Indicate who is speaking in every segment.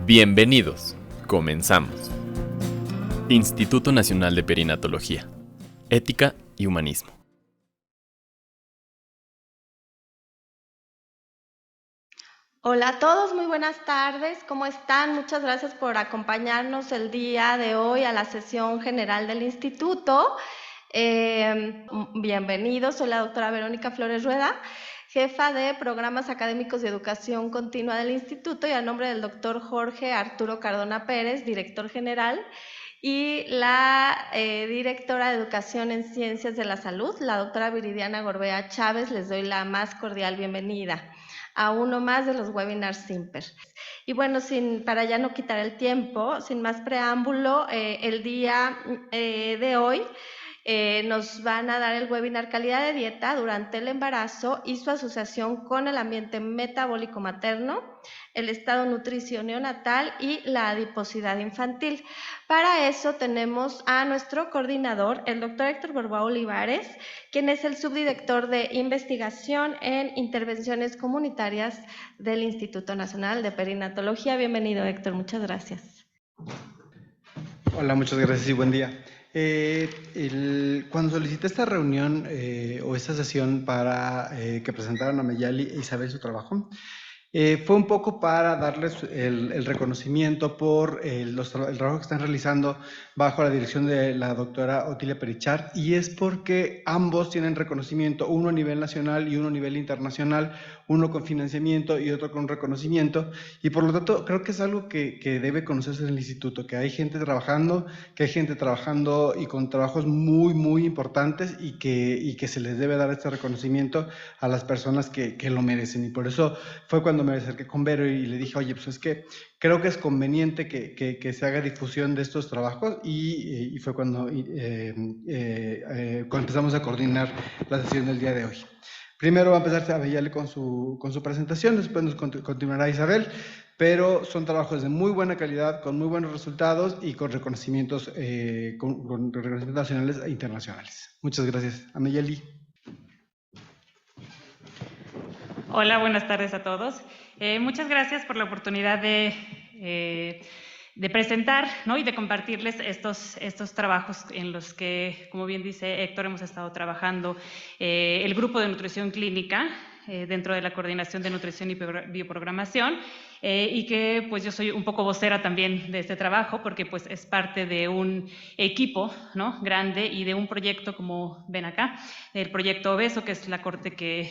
Speaker 1: Bienvenidos. Comenzamos. Instituto Nacional de Perinatología, Ética y Humanismo.
Speaker 2: Hola a todos, muy buenas tardes. ¿Cómo están? Muchas gracias por acompañarnos el día de hoy a la sesión general del instituto. Bienvenidos, soy la doctora Verónica Flores Rueda, jefa de Programas Académicos de Educación Continua del Instituto, y a nombre del doctor Jorge Arturo Cardona Pérez, director general, y la directora de Educación en Ciencias de la Salud, la doctora Viridiana Gorbea Chávez, les doy la más cordial bienvenida a uno más de los webinars Simper. Y bueno, para ya no quitar el tiempo, sin más preámbulo, el día de hoy nos van a dar el webinar Calidad de Dieta durante el embarazo y su asociación con el ambiente metabólico materno, el estado nutricio neonatal y la adiposidad infantil. Para eso tenemos a nuestro coordinador, el doctor Héctor Borboa Olivares, quien es el subdirector de investigación en intervenciones comunitarias del Instituto Nacional de Perinatología. Bienvenido, Héctor, muchas gracias.
Speaker 3: Hola, muchas gracias y buen día. Cuando solicité esta reunión o esta sesión para que presentaran a Mayali e Isabel su trabajo, fue un poco para darles el reconocimiento por el trabajo que están realizando bajo la dirección de la doctora Otilia Perichard, y es porque ambos tienen reconocimiento, uno a nivel nacional y uno a nivel internacional, uno con financiamiento y otro con reconocimiento, y por lo tanto creo que es algo que debe conocerse en el instituto, que hay gente trabajando y con trabajos muy, muy importantes y que se les debe dar este reconocimiento a las personas que lo merecen. Y por eso fue cuando me acerqué con Vero y le dije, oye, pues es que creo que es conveniente que se haga difusión de estos trabajos, y fue cuando empezamos a coordinar la sesión del día de hoy. Primero va a empezar a Mayali con su presentación, después nos continuará Isabel, pero son trabajos de muy buena calidad, con muy buenos resultados y con reconocimientos, con reconocimientos nacionales e internacionales. Muchas gracias. A Mayali.
Speaker 4: Hola, buenas tardes a todos. Muchas gracias por la oportunidad de presentar, ¿no?, y de compartirles estos trabajos en los que, como bien dice Héctor, hemos estado trabajando el grupo de nutrición clínica dentro de la coordinación de nutrición y bioprogramación, y que pues yo soy un poco vocera también de este trabajo, porque pues es parte de un equipo, ¿no?, grande, y de un proyecto, como ven acá, el proyecto Obeso, que es la corte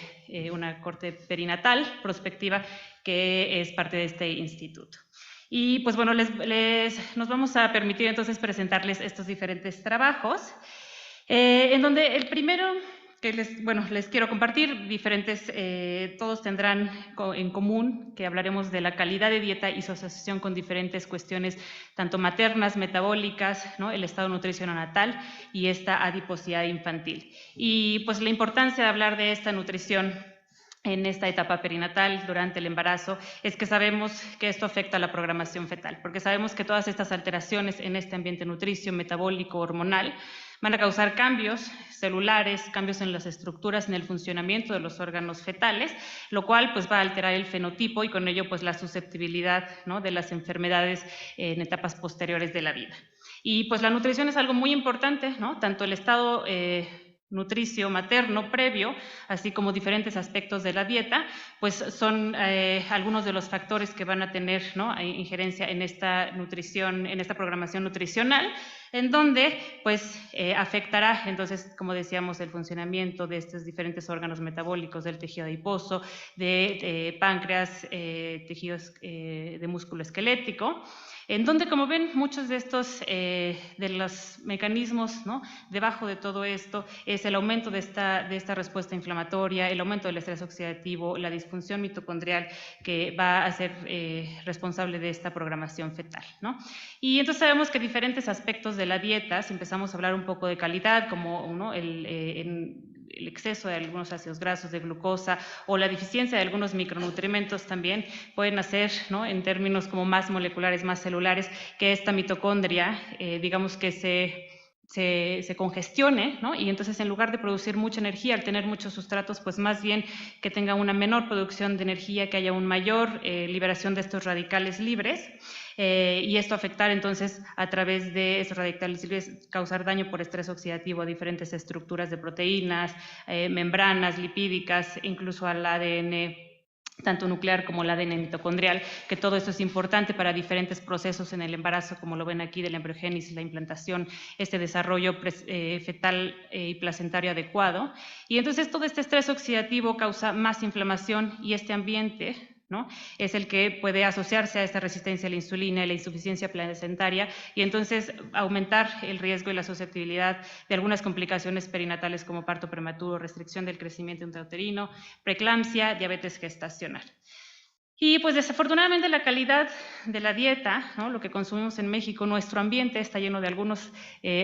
Speaker 4: una corte perinatal prospectiva que es parte de este instituto. Y pues bueno, nos vamos a permitir entonces presentarles estos diferentes trabajos, en donde el primero que les quiero compartir, todos tendrán en común que hablaremos de la calidad de dieta y su asociación con diferentes cuestiones, tanto maternas, metabólicas, ¿no?, el estado nutricional natal y esta adiposidad infantil. Y pues la importancia de hablar de esta nutrición en esta etapa perinatal, durante el embarazo, es que sabemos que esto afecta a la programación fetal, porque sabemos que todas estas alteraciones en este ambiente nutricio, metabólico, hormonal, van a causar cambios celulares, cambios en las estructuras, en el funcionamiento de los órganos fetales, lo cual pues va a alterar el fenotipo y con ello pues la susceptibilidad, ¿no?, de las enfermedades en etapas posteriores de la vida. Y pues la nutrición es algo muy importante, ¿no?, tanto el estado nutricio materno previo, así como diferentes aspectos de la dieta, pues son algunos de los factores que van a tener, ¿no?, injerencia en esta nutrición, en esta programación nutricional, en donde pues afectará entonces, como decíamos, el funcionamiento de estos diferentes órganos metabólicos, del tejido adiposo, de páncreas, tejidos de músculo esquelético, en donde, como ven, muchos de estos de los mecanismos, ¿no?, debajo de todo esto es el aumento de esta respuesta inflamatoria, el aumento del estrés oxidativo, la disfunción mitocondrial, que va a ser responsable de esta programación fetal, ¿no? Y entonces sabemos que diferentes aspectos de la dieta, si empezamos a hablar un poco de calidad, como, ¿no?, el exceso de algunos ácidos grasos, de glucosa, o la deficiencia de algunos micronutrientes también pueden hacer, ¿no?, en términos como más moleculares, más celulares, que esta mitocondria, digamos que se congestione, ¿no?, y entonces en lugar de producir mucha energía, al tener muchos sustratos, pues más bien que tenga una menor producción de energía, que haya una mayor liberación de estos radicales libres, y esto afectar entonces a través de esos radicales libres, causar daño por estrés oxidativo a diferentes estructuras de proteínas, membranas lipídicas, incluso al ADN tanto nuclear como el ADN mitocondrial, que todo esto es importante para diferentes procesos en el embarazo, como lo ven aquí, de la embriogénesis, la implantación, este desarrollo fetal y placentario adecuado. Y entonces todo este estrés oxidativo causa más inflamación y este ambiente, ¿no?, es el que puede asociarse a esta resistencia a la insulina y la insuficiencia placentaria y entonces aumentar el riesgo y la susceptibilidad de algunas complicaciones perinatales como parto prematuro, restricción del crecimiento intrauterino, preeclampsia, diabetes gestacional. Y pues desafortunadamente la calidad de la dieta, ¿no?, lo que consumimos en México, nuestro ambiente está lleno de algunos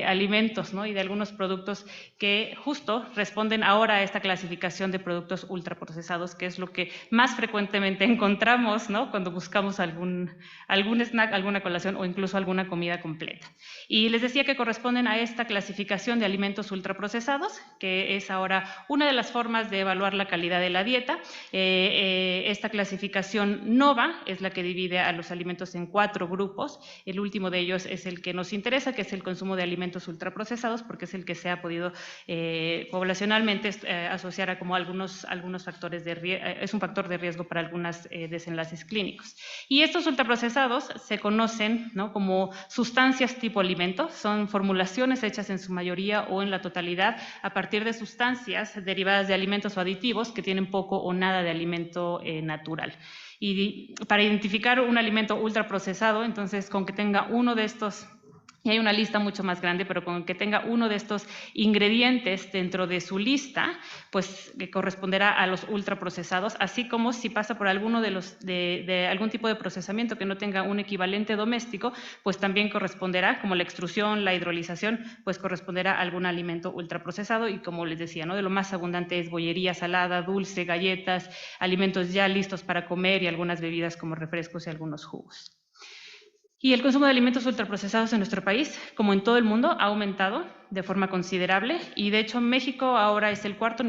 Speaker 4: alimentos, ¿no?, y de algunos productos que justo responden ahora a esta clasificación de productos ultraprocesados, que es lo que más frecuentemente encontramos, ¿no?, cuando buscamos algún snack, alguna colación o incluso alguna comida completa. Y les decía que corresponden a esta clasificación de alimentos ultraprocesados, que es ahora una de las formas de evaluar la calidad de la dieta. Esta clasificación NOVA es la que divide a los alimentos en 4 grupos. El último de ellos es el que nos interesa, que es el consumo de alimentos ultraprocesados, porque es el que se ha podido poblacionalmente asociar a como algunos factores de riesgo, es un factor de riesgo para algunos desenlaces clínicos. Y estos ultraprocesados se conocen, ¿no?, como sustancias tipo alimento, son formulaciones hechas en su mayoría o en la totalidad a partir de sustancias derivadas de alimentos o aditivos que tienen poco o nada de alimento natural. Y para identificar un alimento ultraprocesado, entonces con que tenga uno de estos, y hay una lista mucho más grande, pero con que tenga uno de estos ingredientes dentro de su lista, pues que corresponderá a los ultraprocesados, así como si pasa por alguno de algún tipo de procesamiento que no tenga un equivalente doméstico, pues también corresponderá, como la extrusión, la hidrolización, pues corresponderá a algún alimento ultraprocesado. Y como les decía, ¿no?, de lo más abundante es bollería salada, dulce, galletas, alimentos ya listos para comer y algunas bebidas como refrescos y algunos jugos. Y el consumo de alimentos ultraprocesados en nuestro país, como en todo el mundo, ha aumentado de forma considerable y de hecho México ahora es el cuarto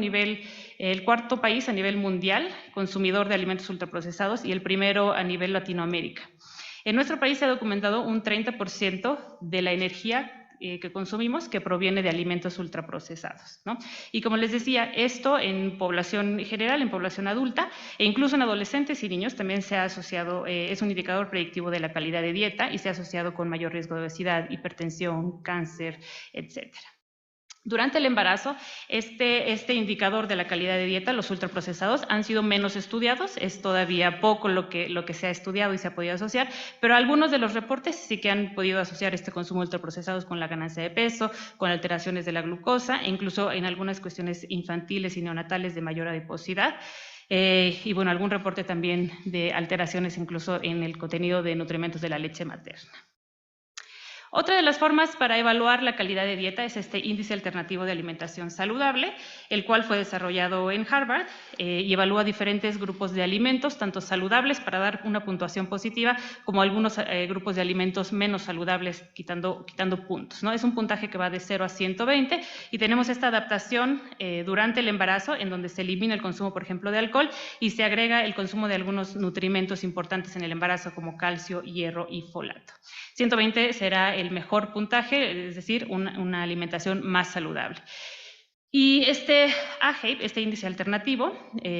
Speaker 4: país a nivel mundial consumidor de alimentos ultraprocesados y el primero a nivel Latinoamérica. En nuestro país se ha documentado un 30% de la energía que consumimos que proviene de alimentos ultraprocesados, ¿no? Y como les decía, esto en población general, en población adulta e incluso en adolescentes y niños también se ha asociado, es un indicador predictivo de la calidad de dieta y se ha asociado con mayor riesgo de obesidad, hipertensión, cáncer, etcétera. Durante el embarazo, este indicador de la calidad de dieta, los ultraprocesados, han sido menos estudiados, es todavía poco lo que se ha estudiado y se ha podido asociar, pero algunos de los reportes sí que han podido asociar este consumo de ultraprocesados con la ganancia de peso, con alteraciones de la glucosa, e incluso en algunas cuestiones infantiles y neonatales de mayor adiposidad. Y bueno, algún reporte también de alteraciones incluso en el contenido de nutrimentos de la leche materna. Otra de las formas para evaluar la calidad de dieta es este índice alternativo de alimentación saludable, el cual fue desarrollado en Harvard y evalúa diferentes grupos de alimentos, tanto saludables para dar una puntuación positiva, como algunos grupos de alimentos menos saludables, quitando puntos, ¿no? Es un puntaje que va de 0 a 120 y tenemos esta adaptación durante el embarazo, en donde se elimina el consumo, por ejemplo, de alcohol y se agrega el consumo de algunos nutrimentos importantes en el embarazo, como calcio, hierro y folato. 120 será el mejor puntaje, es decir, una alimentación más saludable. Y este AHAVE, este índice alternativo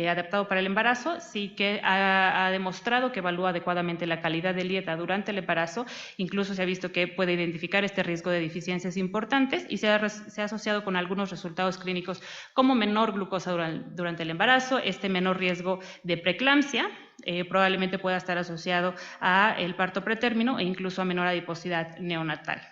Speaker 4: adaptado para el embarazo, sí que ha demostrado que evalúa adecuadamente la calidad de dieta durante el embarazo. Incluso se ha visto que puede identificar este riesgo de deficiencias importantes y se ha asociado con algunos resultados clínicos como menor glucosa durante el embarazo, este menor riesgo de preeclampsia, probablemente pueda estar asociado a el parto pretérmino e incluso a menor adiposidad neonatal.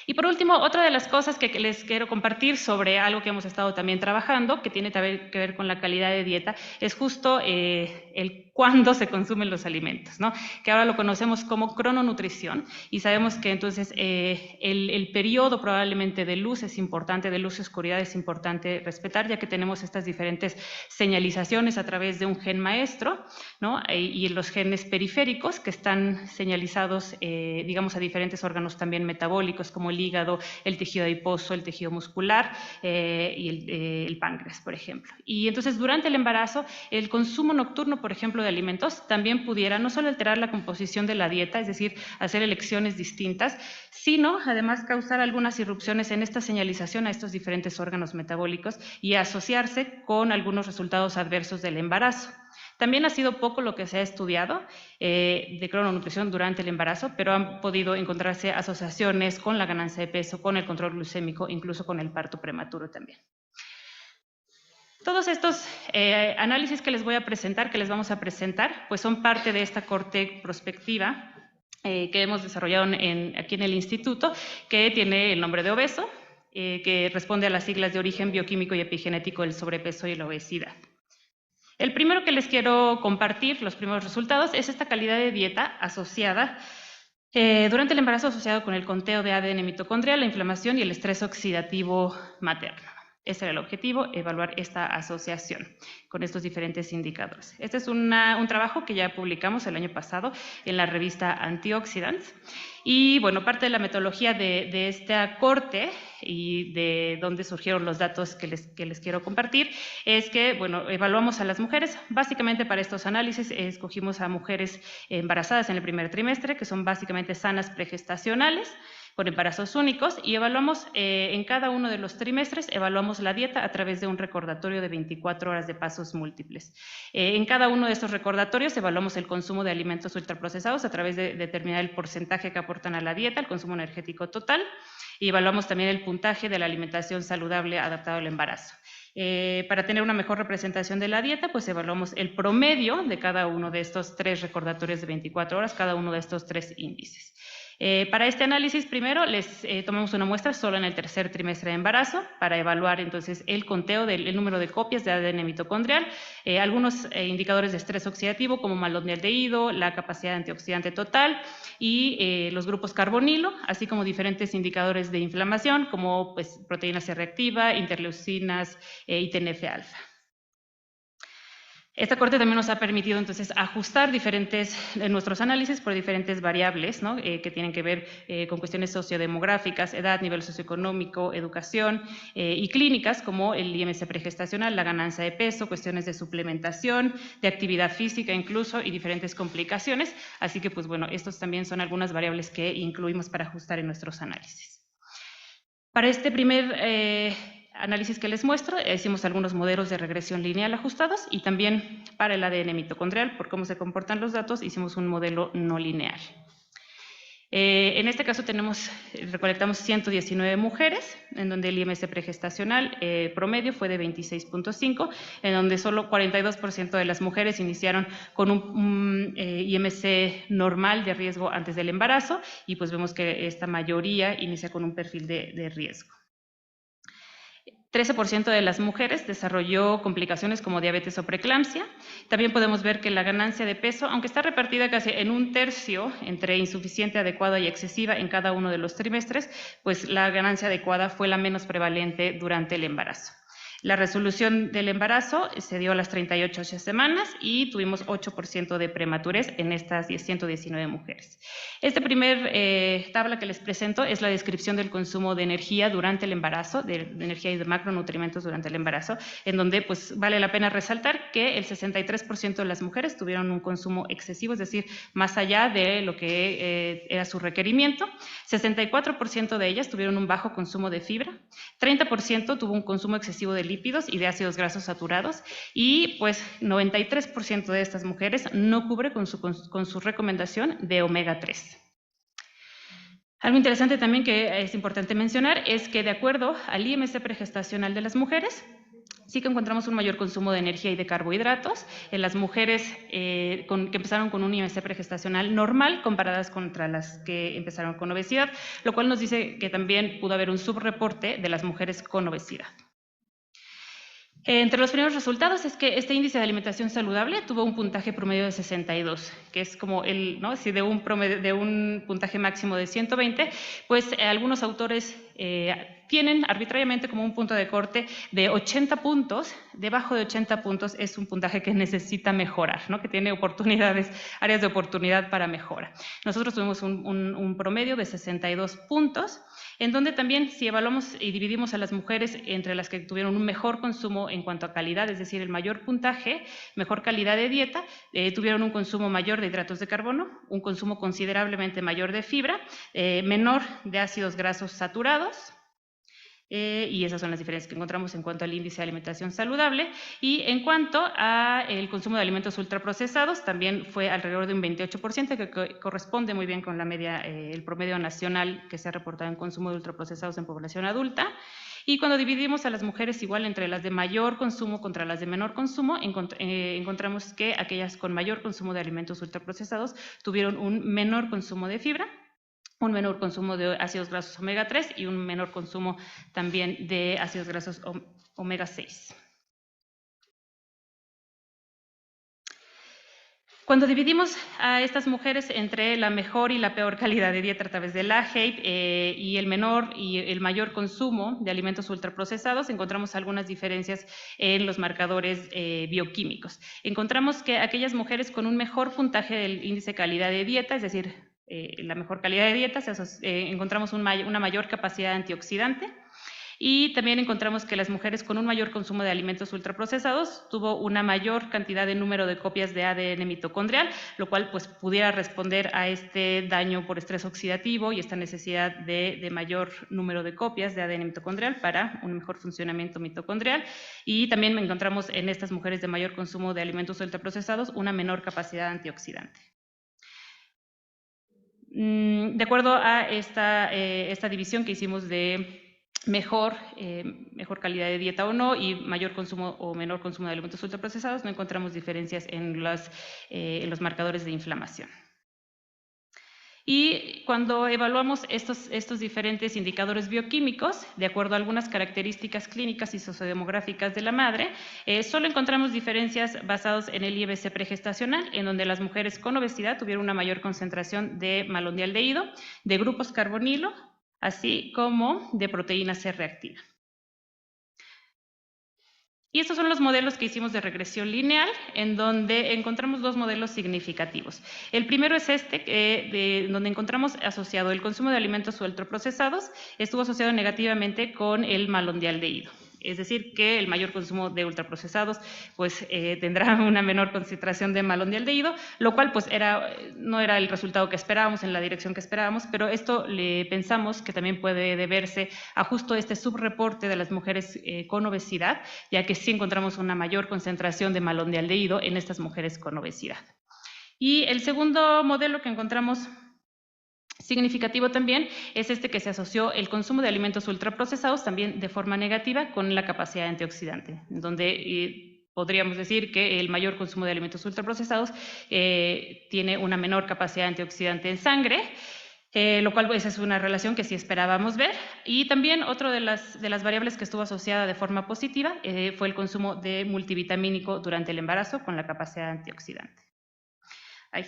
Speaker 4: Y por último, otra de las cosas que les quiero compartir sobre algo que hemos estado también trabajando, que tiene que ver con la calidad de dieta, es justo el cuándo se consumen los alimentos, ¿no? Que ahora lo conocemos como crononutrición y sabemos que entonces el periodo probablemente de luz es importante, de luz y oscuridad es importante respetar, ya que tenemos estas diferentes señalizaciones a través de un gen maestro, ¿no? Y los genes periféricos que están señalizados, digamos, a diferentes órganos también metabólicos, como el hígado, el tejido adiposo, el tejido muscular y el páncreas, por ejemplo. Y entonces durante el embarazo, el consumo nocturno, por ejemplo, de alimentos también pudiera no solo alterar la composición de la dieta, es decir, hacer elecciones distintas, sino además causar algunas irrupciones en esta señalización a estos diferentes órganos metabólicos y asociarse con algunos resultados adversos del embarazo. También ha sido poco lo que se ha estudiado de crononutrición durante el embarazo, pero han podido encontrarse asociaciones con la ganancia de peso, con el control glucémico, incluso con el parto prematuro también. Todos estos análisis que les voy a presentar, que les vamos a presentar, pues son parte de esta corte prospectiva que hemos desarrollado aquí en el instituto, que tiene el nombre de Obeso, que responde a las siglas de origen bioquímico y epigenético del sobrepeso y la obesidad. El primero que les quiero compartir, los primeros resultados, es esta calidad de dieta asociada durante el embarazo asociado con el conteo de ADN mitocondrial, la inflamación y el estrés oxidativo materno. Ese era el objetivo, evaluar esta asociación con estos diferentes indicadores. Este es un trabajo que ya publicamos el año pasado en la revista Antioxidants. Y bueno, parte de la metodología de esta corte y de dónde surgieron los datos que les quiero compartir es que, bueno, evaluamos a las mujeres. Básicamente para estos análisis escogimos a mujeres embarazadas en el primer trimestre, que son básicamente sanas pregestacionales, con embarazos únicos, y evaluamos en cada uno de los trimestres, evaluamos la dieta a través de un recordatorio de 24 horas de pasos múltiples. En cada uno de estos recordatorios evaluamos el consumo de alimentos ultraprocesados a través de determinar el porcentaje que aportan a la dieta, el consumo energético total, y evaluamos también el puntaje de la alimentación saludable adaptada al embarazo. Para tener una mejor representación de la dieta, pues evaluamos el promedio de cada uno de estos 3 recordatorios de 24 horas, cada uno de estos 3 índices. Para este análisis, primero, les tomamos una muestra solo en el tercer trimestre de embarazo para evaluar entonces el conteo del número de copias de ADN mitocondrial, algunos indicadores de estrés oxidativo como malondialdehído, la capacidad antioxidante total y los grupos carbonilo, así como diferentes indicadores de inflamación como pues, proteína C reactiva, interleucinas y TNF-alfa. Esta corte también nos ha permitido entonces ajustar nuestros análisis por diferentes variables, ¿no? Que tienen que ver con cuestiones sociodemográficas, edad, nivel socioeconómico, educación y clínicas como el IMC pregestacional, la ganancia de peso, cuestiones de suplementación, de actividad física incluso y diferentes complicaciones. Así que pues bueno, estos también son algunas variables que incluimos para ajustar en nuestros análisis. Para este primer análisis que les muestro, hicimos algunos modelos de regresión lineal ajustados y también para el ADN mitocondrial, por cómo se comportan los datos, hicimos un modelo no lineal. En este caso recolectamos 119 mujeres, en donde el IMC pregestacional promedio fue de 26.5, en donde solo 42% de las mujeres iniciaron con un IMC normal de riesgo antes del embarazo, y pues vemos que esta mayoría inicia con un perfil de riesgo. 13% de las mujeres desarrolló complicaciones como diabetes o preeclampsia. También podemos ver que la ganancia de peso, aunque está repartida casi en un tercio entre insuficiente, adecuada y excesiva en cada uno de los trimestres, pues la ganancia adecuada fue la menos prevalente durante el embarazo. La resolución del embarazo se dio a las 38 semanas y tuvimos 8% de prematurez en estas 119 mujeres. Esta primer tabla que les presento es la descripción del consumo de energía durante el embarazo, de energía y de macronutrientes durante el embarazo, en donde pues vale la pena resaltar que el 63% de las mujeres tuvieron un consumo excesivo, es decir, más allá de lo que era su requerimiento. 64% de ellas tuvieron un bajo consumo de fibra, 30% tuvo un consumo excesivo de lípidos y de ácidos grasos saturados, y pues 93% de estas mujeres no cubre con su recomendación de omega 3. Algo interesante también que es importante mencionar es que de acuerdo al IMC pregestacional de las mujeres, sí que encontramos un mayor consumo de energía y de carbohidratos en las mujeres que empezaron con un IMC pregestacional normal comparadas contra las que empezaron con obesidad, lo cual nos dice que también pudo haber un subreporte de las mujeres con obesidad. Entre los primeros resultados es que este índice de alimentación saludable tuvo un puntaje promedio de 62, que es como si de un puntaje máximo de 120, pues algunos autores tienen arbitrariamente como un punto de corte de 80 puntos. Debajo de 80 puntos es un puntaje que necesita mejorar, ¿no? Que tiene áreas de oportunidad para mejora. Nosotros tuvimos un promedio de 62 puntos, en donde también, si evaluamos y dividimos a las mujeres entre las que tuvieron un mejor consumo en cuanto a calidad, es decir, el mayor puntaje, mejor calidad de dieta, tuvieron un consumo mayor de hidratos de carbono, un consumo considerablemente mayor de fibra, menor de ácidos grasos saturados, y esas son las diferencias que encontramos en cuanto al índice de alimentación saludable. Y en cuanto al consumo de alimentos ultraprocesados, también fue alrededor de un 28%, que corresponde muy bien con la media, el promedio nacional que se ha reportado en consumo de ultraprocesados en población adulta. Y cuando dividimos a las mujeres igual entre las de mayor consumo contra las de menor consumo, encontramos que aquellas con mayor consumo de alimentos ultraprocesados tuvieron un menor consumo de fibra, un menor consumo de ácidos grasos omega 3 y un menor consumo también de ácidos grasos omega 6. Cuando dividimos a estas mujeres entre la mejor y la peor calidad de dieta a través del AHEIP y el menor y el mayor consumo de alimentos ultraprocesados, encontramos algunas diferencias en los marcadores bioquímicos. Encontramos que aquellas mujeres con un mejor puntaje del índice de calidad de dieta, es decir, la mejor calidad de dieta, encontramos una mayor capacidad antioxidante, y también encontramos que las mujeres con un mayor consumo de alimentos ultraprocesados tuvo una mayor cantidad de número de copias de ADN mitocondrial, lo cual pues pudiera responder a este daño por estrés oxidativo y esta necesidad de mayor número de copias de ADN mitocondrial para un mejor funcionamiento mitocondrial. Y también encontramos en estas mujeres de mayor consumo de alimentos ultraprocesados una menor capacidad antioxidante. De acuerdo a esta división que hicimos de mejor calidad de dieta o no y mayor consumo o menor consumo de alimentos ultraprocesados, no encontramos diferencias en los marcadores de inflamación. Y cuando evaluamos estos diferentes indicadores bioquímicos, de acuerdo a algunas características clínicas y sociodemográficas de la madre, solo encontramos diferencias basadas en el IMC pregestacional, en donde las mujeres con obesidad tuvieron una mayor concentración de malondialdehído, de grupos carbonilo, así como de proteína C reactiva. Y estos son los modelos que hicimos de regresión lineal, en donde encontramos dos modelos significativos. El primero es donde encontramos asociado el consumo de alimentos ultraprocesados, estuvo asociado negativamente con el malondialdehído. Es decir, que el mayor consumo de ultraprocesados pues, tendrá una menor concentración de malondialdehído, lo cual pues, no era el resultado que esperábamos, en la dirección que esperábamos, pero esto pensamos que también puede deberse a justo este subreporte de las mujeres con obesidad, ya que sí encontramos una mayor concentración de malondialdehído en estas mujeres con obesidad. Y el segundo modelo que encontramos significativo también es que se asoció el consumo de alimentos ultraprocesados también de forma negativa con la capacidad antioxidante, donde podríamos decir que el mayor consumo de alimentos ultraprocesados tiene una menor capacidad antioxidante en sangre, lo cual esa es una relación que sí esperábamos ver. Y también otra de las variables que estuvo asociada de forma positiva fue el consumo de multivitamínico durante el embarazo con la capacidad antioxidante.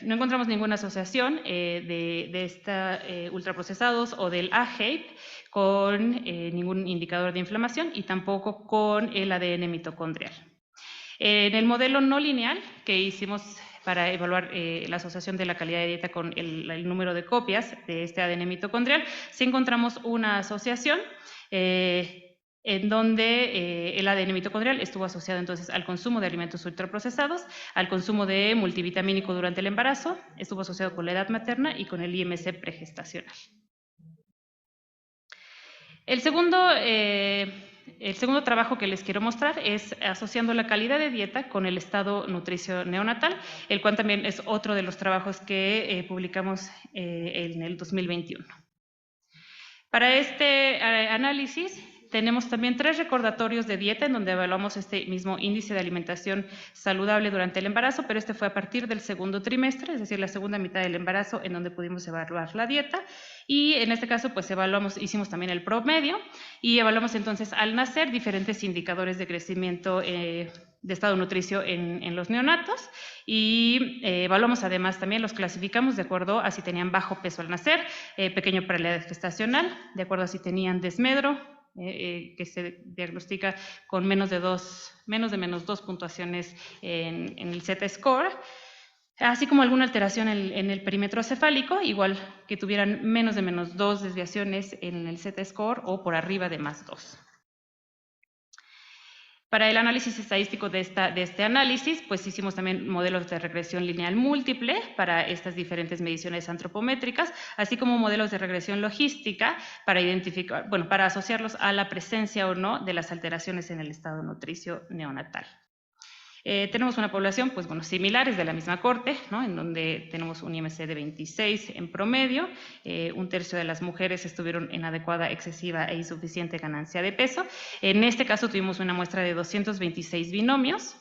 Speaker 4: No encontramos ninguna asociación de ultraprocesados o del AHEIP con ningún indicador de inflamación y tampoco con el ADN mitocondrial. En el modelo no lineal que hicimos para evaluar la asociación de la calidad de dieta con el número de copias de este ADN mitocondrial, sí encontramos una asociación en donde el ADN mitocondrial estuvo asociado entonces al consumo de alimentos ultraprocesados, al consumo de multivitamínico durante el embarazo, estuvo asociado con la edad materna y con el IMC pregestacional. El segundo trabajo que les quiero mostrar es asociando la calidad de dieta con el estado nutricio neonatal, el cual también es otro de los trabajos que publicamos en el 2021. Para este análisis tenemos también 3 recordatorios de dieta en donde evaluamos este mismo índice de alimentación saludable durante el embarazo, pero este fue a partir del segundo trimestre, es decir, la segunda mitad del embarazo, en donde pudimos evaluar la dieta. Y en este caso, pues hicimos también el promedio y evaluamos entonces al nacer diferentes indicadores de crecimiento de estado nutricio en los neonatos y evaluamos además también, los clasificamos de acuerdo a si tenían bajo peso al nacer, pequeño para la edad gestacional, de acuerdo a si tenían desmedro, que se diagnostica con menos de menos dos puntuaciones en el Z-score, así como alguna alteración en el perímetro cefálico, igual que tuvieran menos de menos 2 desviaciones en el Z-score o por arriba de más 2. Para el análisis estadístico de este análisis, pues hicimos también modelos de regresión lineal múltiple para estas diferentes mediciones antropométricas, así como modelos de regresión logística para identificar, para asociarlos a la presencia o no de las alteraciones en el estado nutricio neonatal. Tenemos una población, pues similares de la misma corte, ¿no? En donde tenemos un IMC de 26 en promedio, un tercio de las mujeres estuvieron en adecuada, excesiva e insuficiente ganancia de peso. En este caso tuvimos una muestra de 226 binomios.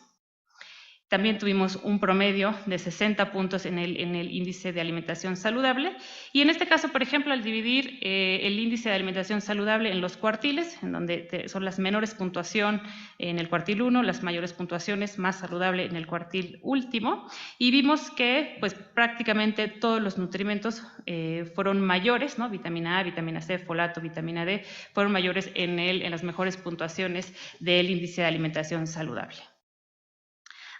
Speaker 4: También tuvimos un promedio de 60 puntos en el índice de alimentación saludable. Y en este caso, por ejemplo, al dividir el índice de alimentación saludable en los cuartiles, en donde son las menores puntuación en el cuartil 1, las mayores puntuaciones más saludable en el cuartil último, y vimos que pues, prácticamente todos los nutrimentos fueron mayores, ¿no? Vitamina A, vitamina C, folato, vitamina D, fueron mayores en las mejores puntuaciones del índice de alimentación saludable.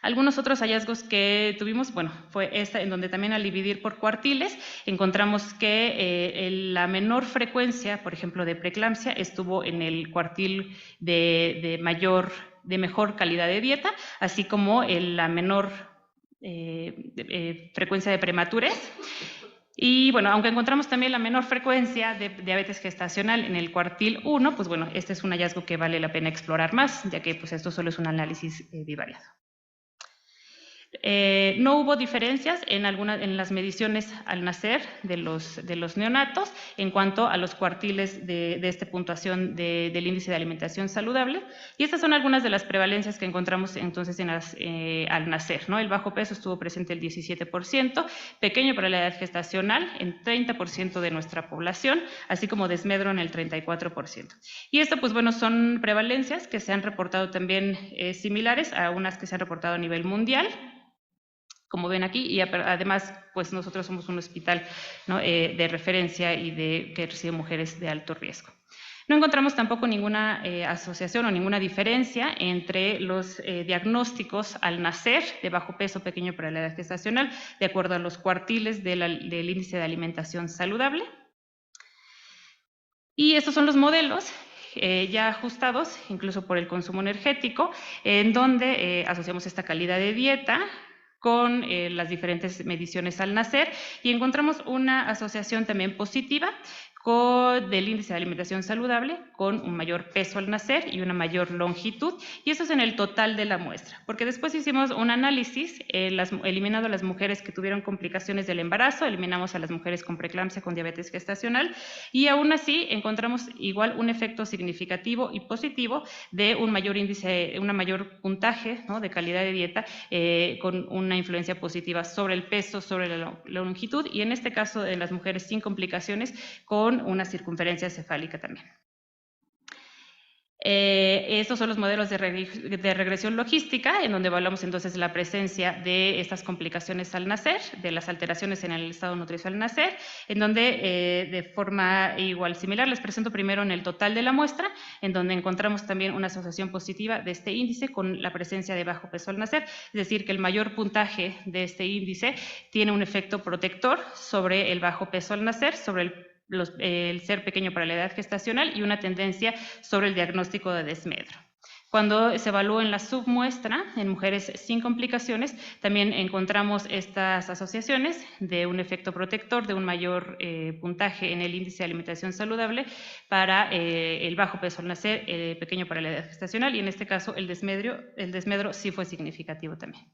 Speaker 4: Algunos otros hallazgos que tuvimos, fue esta, en donde también al dividir por cuartiles encontramos que la menor frecuencia, por ejemplo, de preeclampsia estuvo en el cuartil de mejor calidad de dieta, así como la menor frecuencia de prematurez. Y aunque encontramos también la menor frecuencia de diabetes gestacional en el cuartil 1, pues este es un hallazgo que vale la pena explorar más, ya que pues esto solo es un análisis bivariado. No hubo diferencias en las mediciones al nacer de los neonatos en cuanto a los cuartiles de esta puntuación del índice de alimentación saludable, y estas son algunas de las prevalencias que encontramos entonces al nacer, ¿no? El bajo peso estuvo presente el 17%, pequeño para la edad gestacional en 30% de nuestra población, así como desmedro en el 34%. Y esto pues son prevalencias que se han reportado también similares a unas que se han reportado a nivel mundial, como ven aquí, y además pues nosotros somos un hospital, ¿no? De referencia y que recibe mujeres de alto riesgo. No encontramos tampoco ninguna asociación o ninguna diferencia entre los diagnósticos al nacer de bajo peso pequeño para la edad gestacional, de acuerdo a los cuartiles del índice de alimentación saludable. Y estos son los modelos ya ajustados, incluso por el consumo energético, en donde asociamos esta calidad de dieta con las diferentes mediciones al nacer, y encontramos una asociación también positiva del índice de alimentación saludable con un mayor peso al nacer y una mayor longitud, y eso es en el total de la muestra, porque después hicimos un análisis eliminando a las mujeres que tuvieron complicaciones del embarazo, eliminamos a las mujeres con preeclampsia, con diabetes gestacional, y aún así encontramos igual un efecto significativo y positivo de un mayor índice, un mayor puntaje, ¿no? De calidad de dieta, con una influencia positiva sobre el peso, sobre la longitud, y en este caso en las mujeres sin complicaciones con una circunferencia cefálica también. Estos son los modelos de regresión logística, en donde evaluamos entonces la presencia de estas complicaciones al nacer, de las alteraciones en el estado nutricio al nacer, en donde de forma igual similar les presento primero en el total de la muestra, en donde encontramos también una asociación positiva de este índice con la presencia de bajo peso al nacer, es decir, que el mayor puntaje de este índice tiene un efecto protector sobre el bajo peso al nacer, sobre el ser pequeño para la edad gestacional, y una tendencia sobre el diagnóstico de desmedro. Cuando se evaluó en la submuestra, en mujeres sin complicaciones, también encontramos estas asociaciones de un efecto protector, de un mayor puntaje en el índice de alimentación saludable para el bajo peso al nacer, pequeño para la edad gestacional, y en este caso el desmedro sí fue significativo también.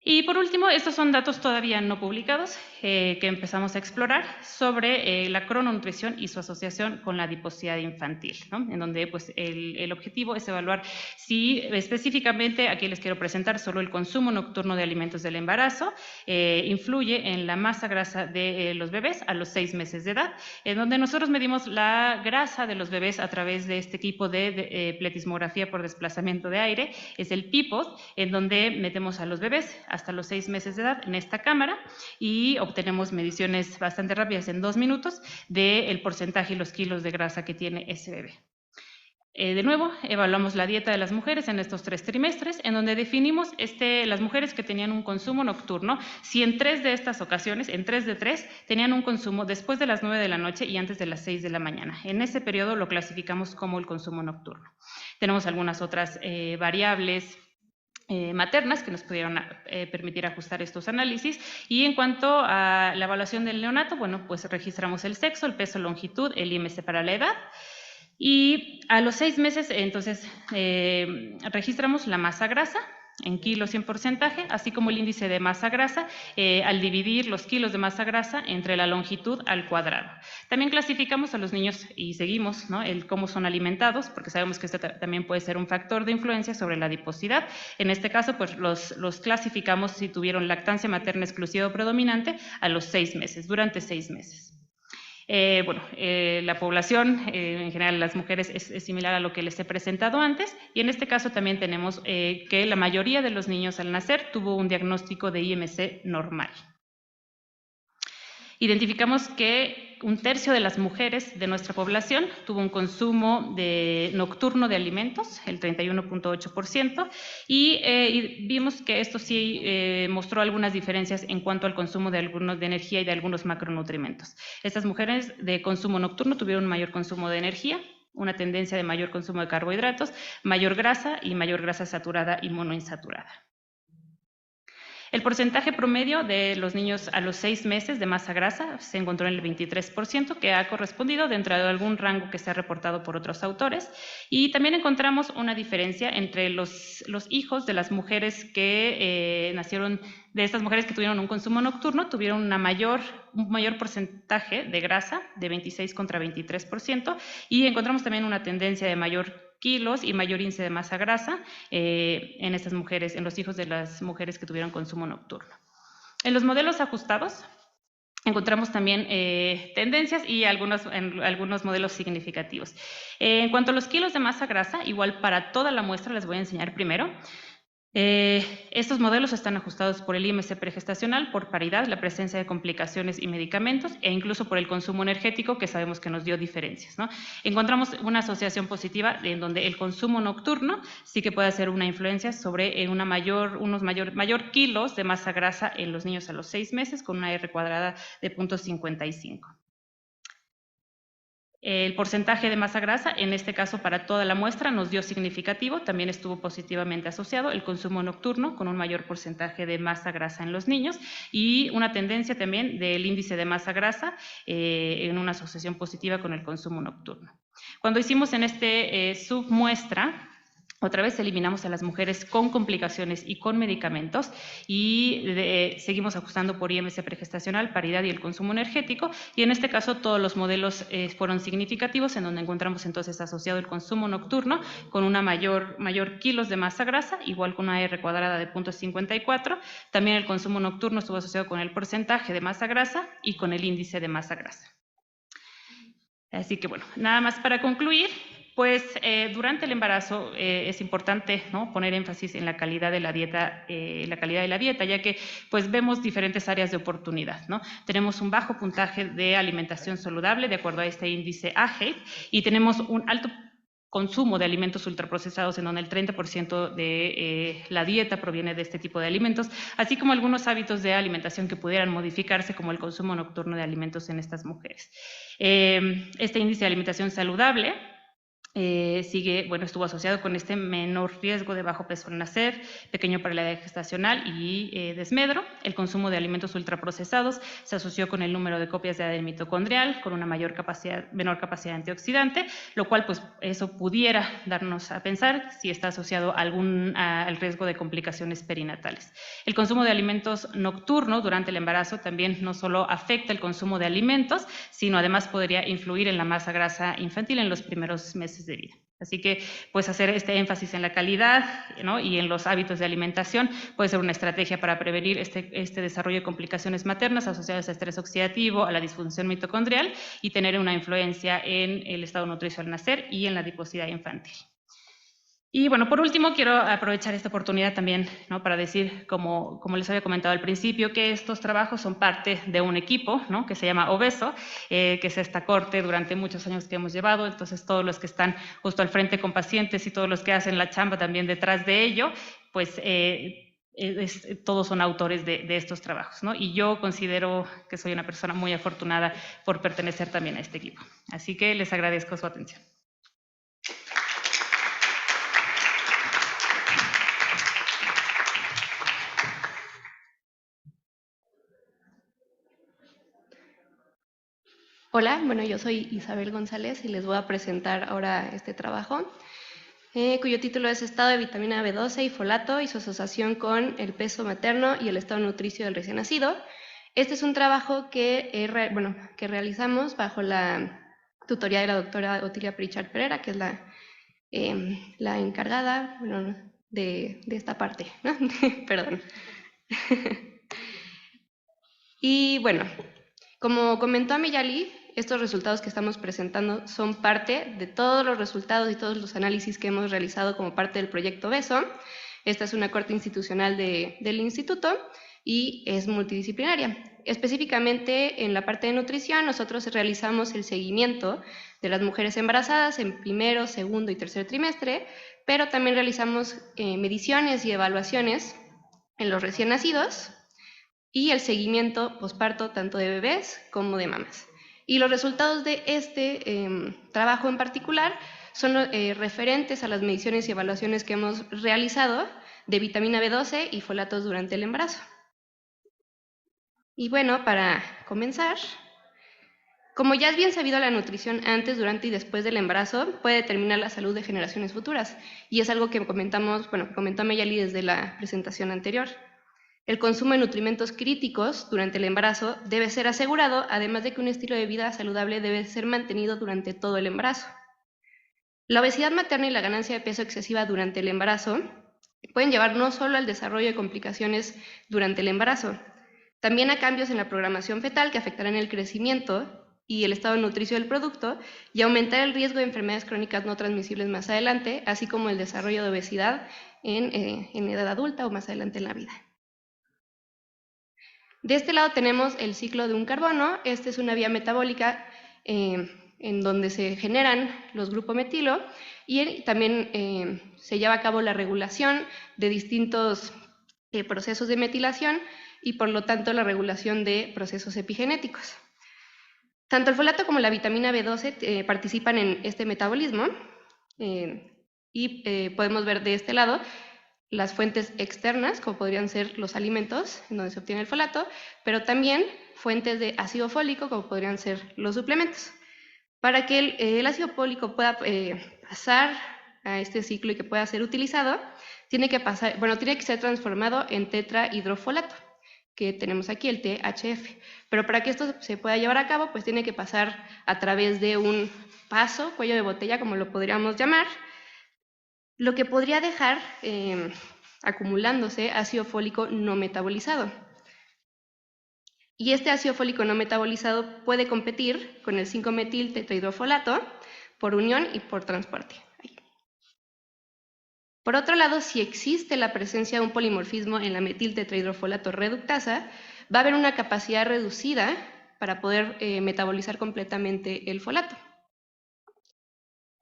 Speaker 4: Y por último, estos son datos todavía no publicados que empezamos a explorar sobre la crononutrición y su asociación con la adiposidad infantil, ¿no? En donde pues, el objetivo es evaluar si específicamente, aquí les quiero presentar solo el consumo nocturno de alimentos del embarazo, influye en la masa grasa de los bebés a los 6 meses de edad, en donde nosotros medimos la grasa de los bebés a través de este equipo de pletismografía por desplazamiento de aire, es el PIPOD, en donde metemos a los bebés hasta los 6 meses de edad en esta cámara y obtenemos mediciones bastante rápidas en 2 minutos del porcentaje y los kilos de grasa que tiene ese bebé. De nuevo, evaluamos la dieta de las mujeres en estos 3 trimestres, en donde definimos las mujeres que tenían un consumo nocturno, si en 3 de estas ocasiones, en 3 de 3, tenían un consumo después de las 9 de la noche y antes de las 6 de la mañana. En ese periodo lo clasificamos como el consumo nocturno. Tenemos algunas otras variables maternas que nos pudieron permitir ajustar estos análisis. Y en cuanto a la evaluación del neonato, bueno, pues registramos el sexo, el peso, longitud, el IMC para la edad. Y a los 6 meses, entonces, registramos la masa grasa en kilos y en porcentaje, así como el índice de masa grasa, al dividir los kilos de masa grasa entre la longitud al cuadrado. También clasificamos a los niños y seguimos, ¿no?, el cómo son alimentados, porque sabemos que esto también puede ser un factor de influencia sobre la adiposidad. En este caso, pues los clasificamos si tuvieron lactancia materna exclusiva o predominante a los 6 meses, durante 6 meses. La población, en general las mujeres, es similar a lo que les he presentado antes, y en este caso también tenemos que la mayoría de los niños al nacer tuvo un diagnóstico de IMC normal. Identificamos que 1/3 de las mujeres de nuestra población tuvo un consumo nocturno de alimentos, el 31.8%, y vimos que esto sí mostró algunas diferencias en cuanto al consumo de energía y de algunos macronutrientes. Estas mujeres de consumo nocturno tuvieron un mayor consumo de energía, una tendencia de mayor consumo de carbohidratos, mayor grasa y mayor grasa saturada y monoinsaturada. El porcentaje promedio de los niños a los 6 meses de masa grasa se encontró en el 23%, que ha correspondido dentro de algún rango que se ha reportado por otros autores. Y también encontramos una diferencia entre los hijos de las mujeres que nacieron, de estas mujeres que tuvieron un consumo nocturno, tuvieron un mayor porcentaje de grasa, de 26 contra 23%, y encontramos también una tendencia de mayor kilos y mayor índice de masa grasa en estas mujeres, en los hijos de las mujeres que tuvieron consumo nocturno. En los modelos ajustados encontramos también tendencias y algunos modelos significativos. En cuanto a los kilos de masa grasa, igual para toda la muestra les voy a enseñar primero. Estos modelos están ajustados por el IMC pregestacional, por paridad, la presencia de complicaciones y medicamentos, e incluso por el consumo energético, que sabemos que nos dio diferencias, ¿no? Encontramos una asociación positiva en donde el consumo nocturno sí que puede hacer una influencia sobre mayor kilos de masa grasa en los niños a los 6 meses, con una R cuadrada de 0.55. El porcentaje de masa grasa, en este caso para toda la muestra, nos dio significativo, también estuvo positivamente asociado el consumo nocturno con un mayor porcentaje de masa grasa en los niños y una tendencia también del índice de masa grasa en una asociación positiva con el consumo nocturno. Cuando hicimos en submuestra, otra vez eliminamos a las mujeres con complicaciones y con medicamentos y seguimos ajustando por IMC pregestacional, paridad y el consumo energético, y en este caso todos los modelos fueron significativos, en donde encontramos entonces asociado el consumo nocturno con una mayor kilos de masa grasa, igual con una R cuadrada de 0.54. También el consumo nocturno estuvo asociado con el porcentaje de masa grasa y con el índice de masa grasa. Así que bueno, nada más para concluir. Pues durante el embarazo es importante, ¿no?, poner énfasis en la calidad de la dieta, ya que pues vemos diferentes áreas de oportunidad, ¿no? Tenemos un bajo puntaje de alimentación saludable de acuerdo a este índice AHEID y tenemos un alto consumo de alimentos ultraprocesados en donde el 30% de la dieta proviene de este tipo de alimentos, así como algunos hábitos de alimentación que pudieran modificarse, como el consumo nocturno de alimentos en estas mujeres. Este índice de alimentación saludable estuvo asociado con este menor riesgo de bajo peso al nacer, pequeño para la edad gestacional y desmedro. El consumo de alimentos ultraprocesados se asoció con el número de copias de ADN mitocondrial, con una menor capacidad antioxidante, lo cual pues eso pudiera darnos a pensar si está asociado al riesgo de complicaciones perinatales. El consumo de alimentos nocturnos durante el embarazo también no solo afecta el consumo de alimentos, sino además podría influir en la masa grasa infantil en los primeros meses de vida. Así que pues hacer este énfasis en la calidad, ¿no?, y en los hábitos de alimentación puede ser una estrategia para prevenir este desarrollo de complicaciones maternas asociadas a estrés oxidativo, a la disfunción mitocondrial y tener una influencia en el estado nutricio al nacer y en la adiposidad infantil. Y bueno, por último, quiero aprovechar esta oportunidad también, ¿no?, para decir, como les había comentado al principio, que estos trabajos son parte de un equipo, ¿no?, que se llama OBESO, que es esta corte durante muchos años que hemos llevado. Entonces, todos los que están justo al frente con pacientes y todos los que hacen la chamba también detrás de ello, pues todos son autores de estos trabajos, ¿no? Y yo considero que soy una persona muy afortunada por pertenecer también a este equipo. Así que les agradezco su atención.
Speaker 5: Hola, bueno, yo soy Isabel González y les voy a presentar ahora este trabajo, cuyo título es Estado de vitamina B12 y folato y su asociación con el peso materno y el estado nutricio del recién nacido. Este es un trabajo que realizamos bajo la tutoría de la doctora Otilia Pritchard Pereira, que es la encargada de esta parte, ¿no? Perdón. Y bueno, como comentó Ameyali, estos resultados que estamos presentando son parte de todos los resultados y todos los análisis que hemos realizado como parte del proyecto BESO. Esta es una corte institucional del instituto y es multidisciplinaria. Específicamente en la parte de nutrición, nosotros realizamos el seguimiento de las mujeres embarazadas en primero, segundo y tercer trimestre, pero también realizamos mediciones y evaluaciones en los recién nacidos y el seguimiento posparto tanto de bebés como de mamás. Y los resultados de este trabajo en particular son referentes a las mediciones y evaluaciones que hemos realizado de vitamina B12 y folatos durante el embarazo. Y bueno, para comenzar, como ya es bien sabido, la nutrición antes, durante y después del embarazo puede determinar la salud de generaciones futuras, y es algo que comentó Meyali desde la presentación anterior. El consumo de nutrimentos críticos durante el embarazo debe ser asegurado, además de que un estilo de vida saludable debe ser mantenido durante todo el embarazo. La obesidad materna y la ganancia de peso excesiva durante el embarazo pueden llevar no solo al desarrollo de complicaciones durante el embarazo, también a cambios en la programación fetal que afectarán el crecimiento y el estado nutricio del producto y aumentar el riesgo de enfermedades crónicas no transmisibles más adelante, así como el desarrollo de obesidad en edad adulta o más adelante en la vida. De este lado tenemos el ciclo de un carbono. Esta es una vía metabólica en donde se generan los grupos metilo y también se lleva a cabo la regulación de distintos procesos de metilación y por lo tanto la regulación de procesos epigenéticos. Tanto el folato como la vitamina B12 participan en este metabolismo y podemos ver de este lado las fuentes externas, como podrían ser los alimentos, en donde se obtiene el folato, pero también fuentes de ácido fólico, como podrían ser los suplementos. Para que el ácido fólico pueda pasar a este ciclo y que pueda ser utilizado, tiene que ser transformado en tetrahidrofolato, que tenemos aquí, el THF. Pero para que esto se pueda llevar a cabo, pues tiene que pasar a través de un paso, cuello de botella, como lo podríamos llamar, lo que podría dejar acumulándose ácido fólico no metabolizado. Y este ácido fólico no metabolizado puede competir con el 5-metil tetrahidrofolato por unión y por transporte. Por otro lado, si existe la presencia de un polimorfismo en la metil tetrahidrofolato reductasa, va a haber una capacidad reducida para poder metabolizar completamente el folato.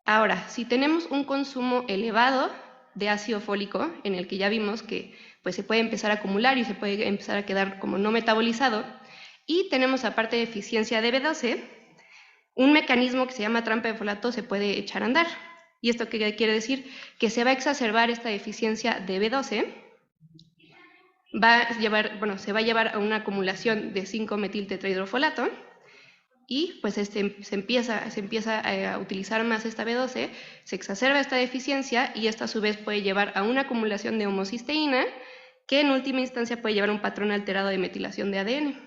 Speaker 5: Ahora, si tenemos un consumo elevado de ácido fólico, en el que ya vimos que pues, se puede empezar a acumular y se puede empezar a quedar como no metabolizado, y tenemos aparte deficiencia de B12, un mecanismo que se llama trampa de folato se puede echar a andar. ¿Y esto qué quiere decir? Que se va a exacerbar esta deficiencia de B12, se va a llevar a una acumulación de 5-metil tetrahidrofolato, y pues se empieza a utilizar más esta B12, se exacerba esta deficiencia y esta a su vez puede llevar a una acumulación de homocisteína que en última instancia puede llevar a un patrón alterado de metilación de ADN.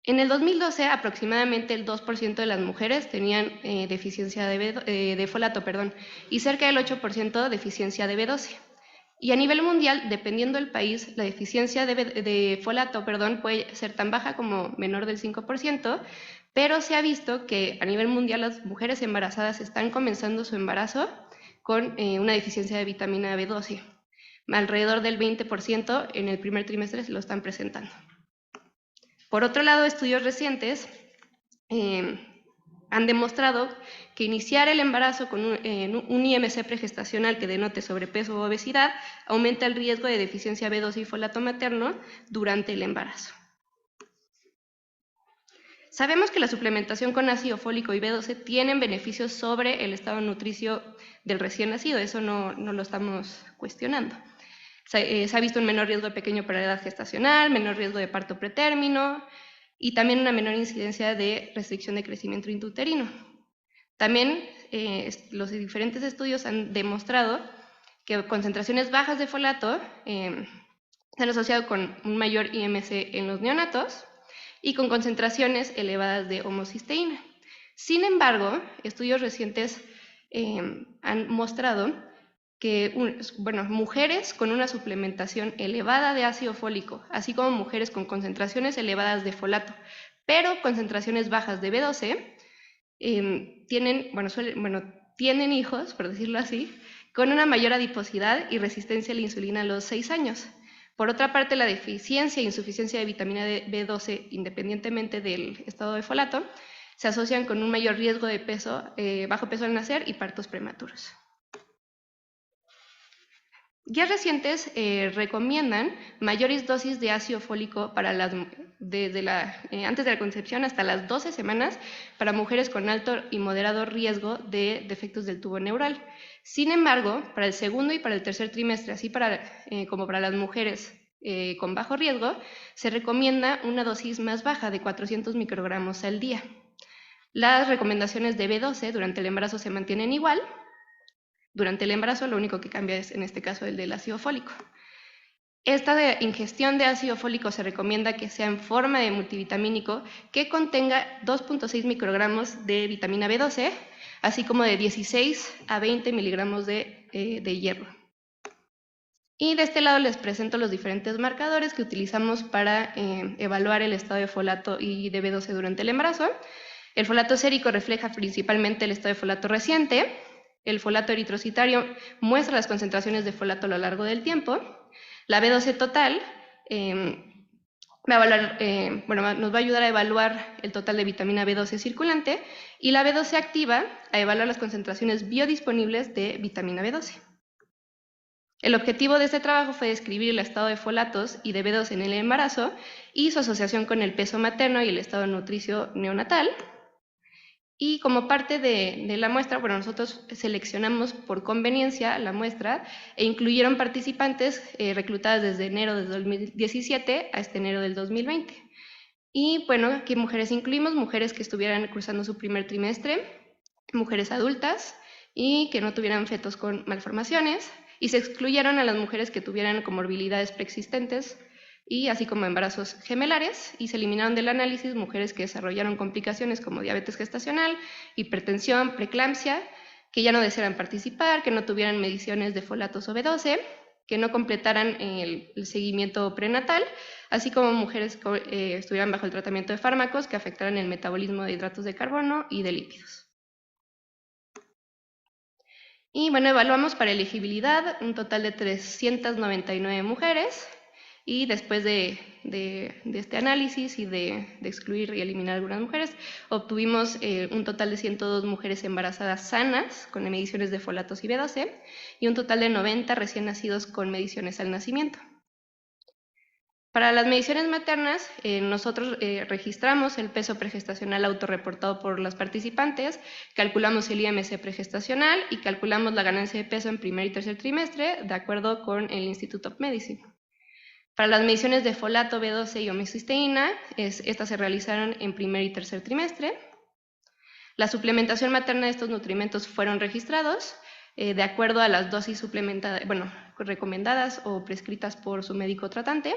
Speaker 5: En el 2012 aproximadamente el 2% de las mujeres tenían deficiencia de folato, y cerca del 8% deficiencia de B12. Y a nivel mundial, dependiendo del país, la deficiencia de folato puede ser tan baja como menor del 5%, pero se ha visto que a nivel mundial las mujeres embarazadas están comenzando su embarazo con una deficiencia de vitamina B12. Alrededor del 20% en el primer trimestre se lo están presentando. Por otro lado, estudios recientes han demostrado que iniciar el embarazo con un IMC pregestacional que denote sobrepeso o obesidad aumenta el riesgo de deficiencia B12 y folato materno durante el embarazo. Sabemos que la suplementación con ácido fólico y B12 tienen beneficios sobre el estado nutricio del recién nacido, eso no lo estamos cuestionando. Se ha visto un menor riesgo de pequeño para la edad gestacional, menor riesgo de parto pretérmino y también una menor incidencia de restricción de crecimiento intrauterino. También los diferentes estudios han demostrado que concentraciones bajas de folato se han asociado con un mayor IMC en los neonatos y con concentraciones elevadas de homocisteína. Sin embargo, estudios recientes han mostrado que mujeres con una suplementación elevada de ácido fólico, así como mujeres con concentraciones elevadas de folato, pero concentraciones bajas de B12, tienen hijos, por decirlo así, con una mayor adiposidad y resistencia a la insulina a los 6 años. Por otra parte, la deficiencia e insuficiencia de vitamina B12, independientemente del estado de folato, se asocian con un mayor riesgo de bajo peso al nacer y partos prematuros. Guías recientes recomiendan mayores dosis de ácido fólico para antes de la concepción hasta las 12 semanas para mujeres con alto y moderado riesgo de defectos del tubo neural. Sin embargo, para el segundo y para el tercer trimestre, así como para las mujeres con bajo riesgo, se recomienda una dosis más baja de 400 microgramos al día. Las recomendaciones de B12 durante el embarazo se mantienen igual. Durante el embarazo lo único que cambia es, en este caso, el del ácido fólico. Esta ingestión de ácido fólico se recomienda que sea en forma de multivitamínico que contenga 2.6 microgramos de vitamina B12, así como de 16 a 20 miligramos de hierro. Y de este lado les presento los diferentes marcadores que utilizamos para evaluar el estado de folato y de B12 durante el embarazo. El folato sérico refleja principalmente el estado de folato reciente. El folato eritrocitario muestra las concentraciones de folato a lo largo del tiempo. La B12 total nos va a ayudar a evaluar el total de vitamina B12 circulante y la B12 activa a evaluar las concentraciones biodisponibles de vitamina B12. El objetivo de este trabajo fue describir el estado de folatos y de B12 en el embarazo y su asociación con el peso materno y el estado nutricio neonatal. Y como parte de la muestra, nosotros seleccionamos por conveniencia la muestra e incluyeron participantes reclutadas desde enero de 2017 a enero del 2020. Y ¿qué mujeres incluimos? Mujeres que estuvieran cursando su primer trimestre, mujeres adultas y que no tuvieran fetos con malformaciones, y se excluyeron a las mujeres que tuvieran comorbilidades preexistentes, y así como embarazos gemelares, y se eliminaron del análisis mujeres que desarrollaron complicaciones como diabetes gestacional, hipertensión, preeclampsia, que ya no desearan participar, que no tuvieran mediciones de folatos o B12, que no completaran el seguimiento prenatal, así como mujeres que estuvieran bajo el tratamiento de fármacos que afectaran el metabolismo de hidratos de carbono y de lípidos. Y evaluamos para elegibilidad un total de 399 mujeres, y después de este análisis y de excluir y eliminar algunas mujeres, obtuvimos un total de 102 mujeres embarazadas sanas con mediciones de folatos y B12 y un total de 90 recién nacidos con mediciones al nacimiento. Para las mediciones maternas, nosotros registramos el peso pregestacional autorreportado por las participantes, calculamos el IMC pregestacional y calculamos la ganancia de peso en primer y tercer trimestre de acuerdo con el Institute of Medicine. Para las mediciones de folato, B12 y homocisteína, estas se realizaron en primer y tercer trimestre. La suplementación materna de estos nutrimentos fueron registrados de acuerdo a las dosis recomendadas o prescritas por su médico tratante.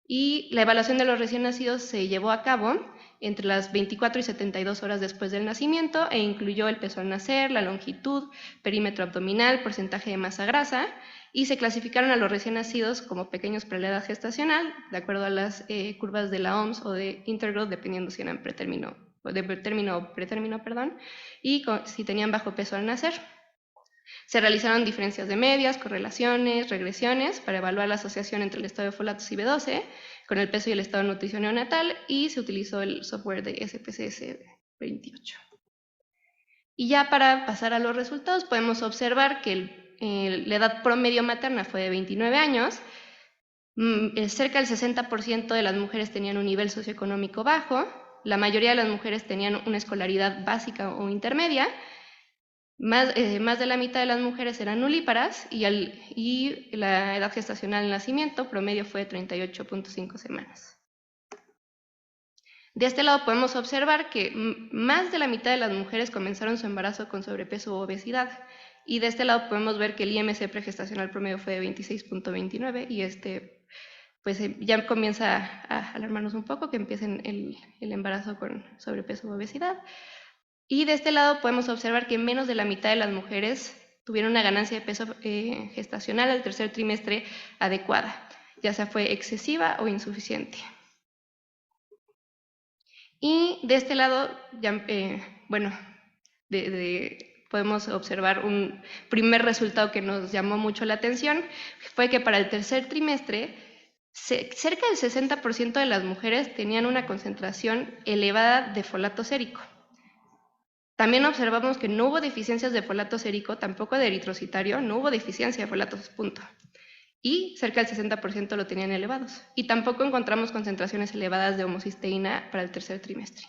Speaker 5: Y la evaluación de los recién nacidos se llevó a cabo entre las 24 y 72 horas después del nacimiento e incluyó el peso al nacer, la longitud, perímetro abdominal, porcentaje de masa grasa, y se clasificaron a los recién nacidos como pequeños para la edad gestacional, de acuerdo a las curvas de la OMS o de Intergrowth, dependiendo si eran pretérmino o pretérmino, y si tenían bajo peso al nacer. Se realizaron diferencias de medias, correlaciones, regresiones para evaluar la asociación entre el estado de folatos y B12 con el peso y el estado de nutrición neonatal, y se utilizó el software de SPSS 28. Y ya para pasar a los resultados, podemos observar que la edad promedio materna fue de 29 años, cerca del 60% de las mujeres tenían un nivel socioeconómico bajo, la mayoría de las mujeres tenían una escolaridad básica o intermedia, más de la mitad de las mujeres eran nulíparas y la edad gestacional del nacimiento promedio fue de 38.5 semanas. De este lado podemos observar que más de la mitad de las mujeres comenzaron su embarazo con sobrepeso u obesidad, y de este lado podemos ver que el IMC pregestacional promedio fue de 26.29 y pues ya comienza a alarmarnos un poco que empiecen el embarazo con sobrepeso u obesidad. Y de este lado podemos observar que menos de la mitad de las mujeres tuvieron una ganancia de peso gestacional al tercer trimestre adecuada, ya sea fue excesiva o insuficiente. Y de este lado, podemos observar un primer resultado que nos llamó mucho la atención, fue que para el tercer trimestre, cerca del 60% de las mujeres tenían una concentración elevada de folato sérico. También observamos que no hubo deficiencias de folato sérico, tampoco de eritrocitario, no hubo deficiencia de folatos, punto. Y cerca del 60% lo tenían elevados. Y tampoco encontramos concentraciones elevadas de homocisteína para el tercer trimestre.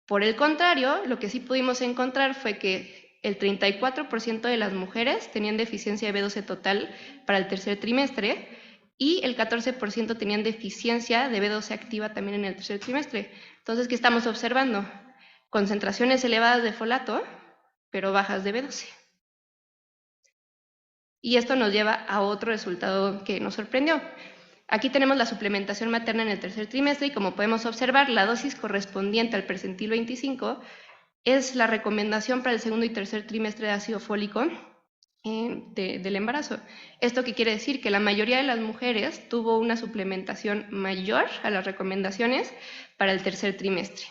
Speaker 5: Por el contrario, lo que sí pudimos encontrar fue que el 34% de las mujeres tenían deficiencia de B12 total para el tercer trimestre y el 14% tenían deficiencia de B12 activa también en el tercer trimestre. Entonces, ¿qué estamos observando? Concentraciones elevadas de folato, pero bajas de B12. Y esto nos lleva a otro resultado que nos sorprendió. Aquí tenemos la suplementación materna en el tercer trimestre y como podemos observar, la dosis correspondiente al percentil 25 es la recomendación para el segundo y tercer trimestre de ácido fólico del embarazo. ¿Esto qué quiere decir? Que la mayoría de las mujeres tuvo una suplementación mayor a las recomendaciones para el tercer trimestre.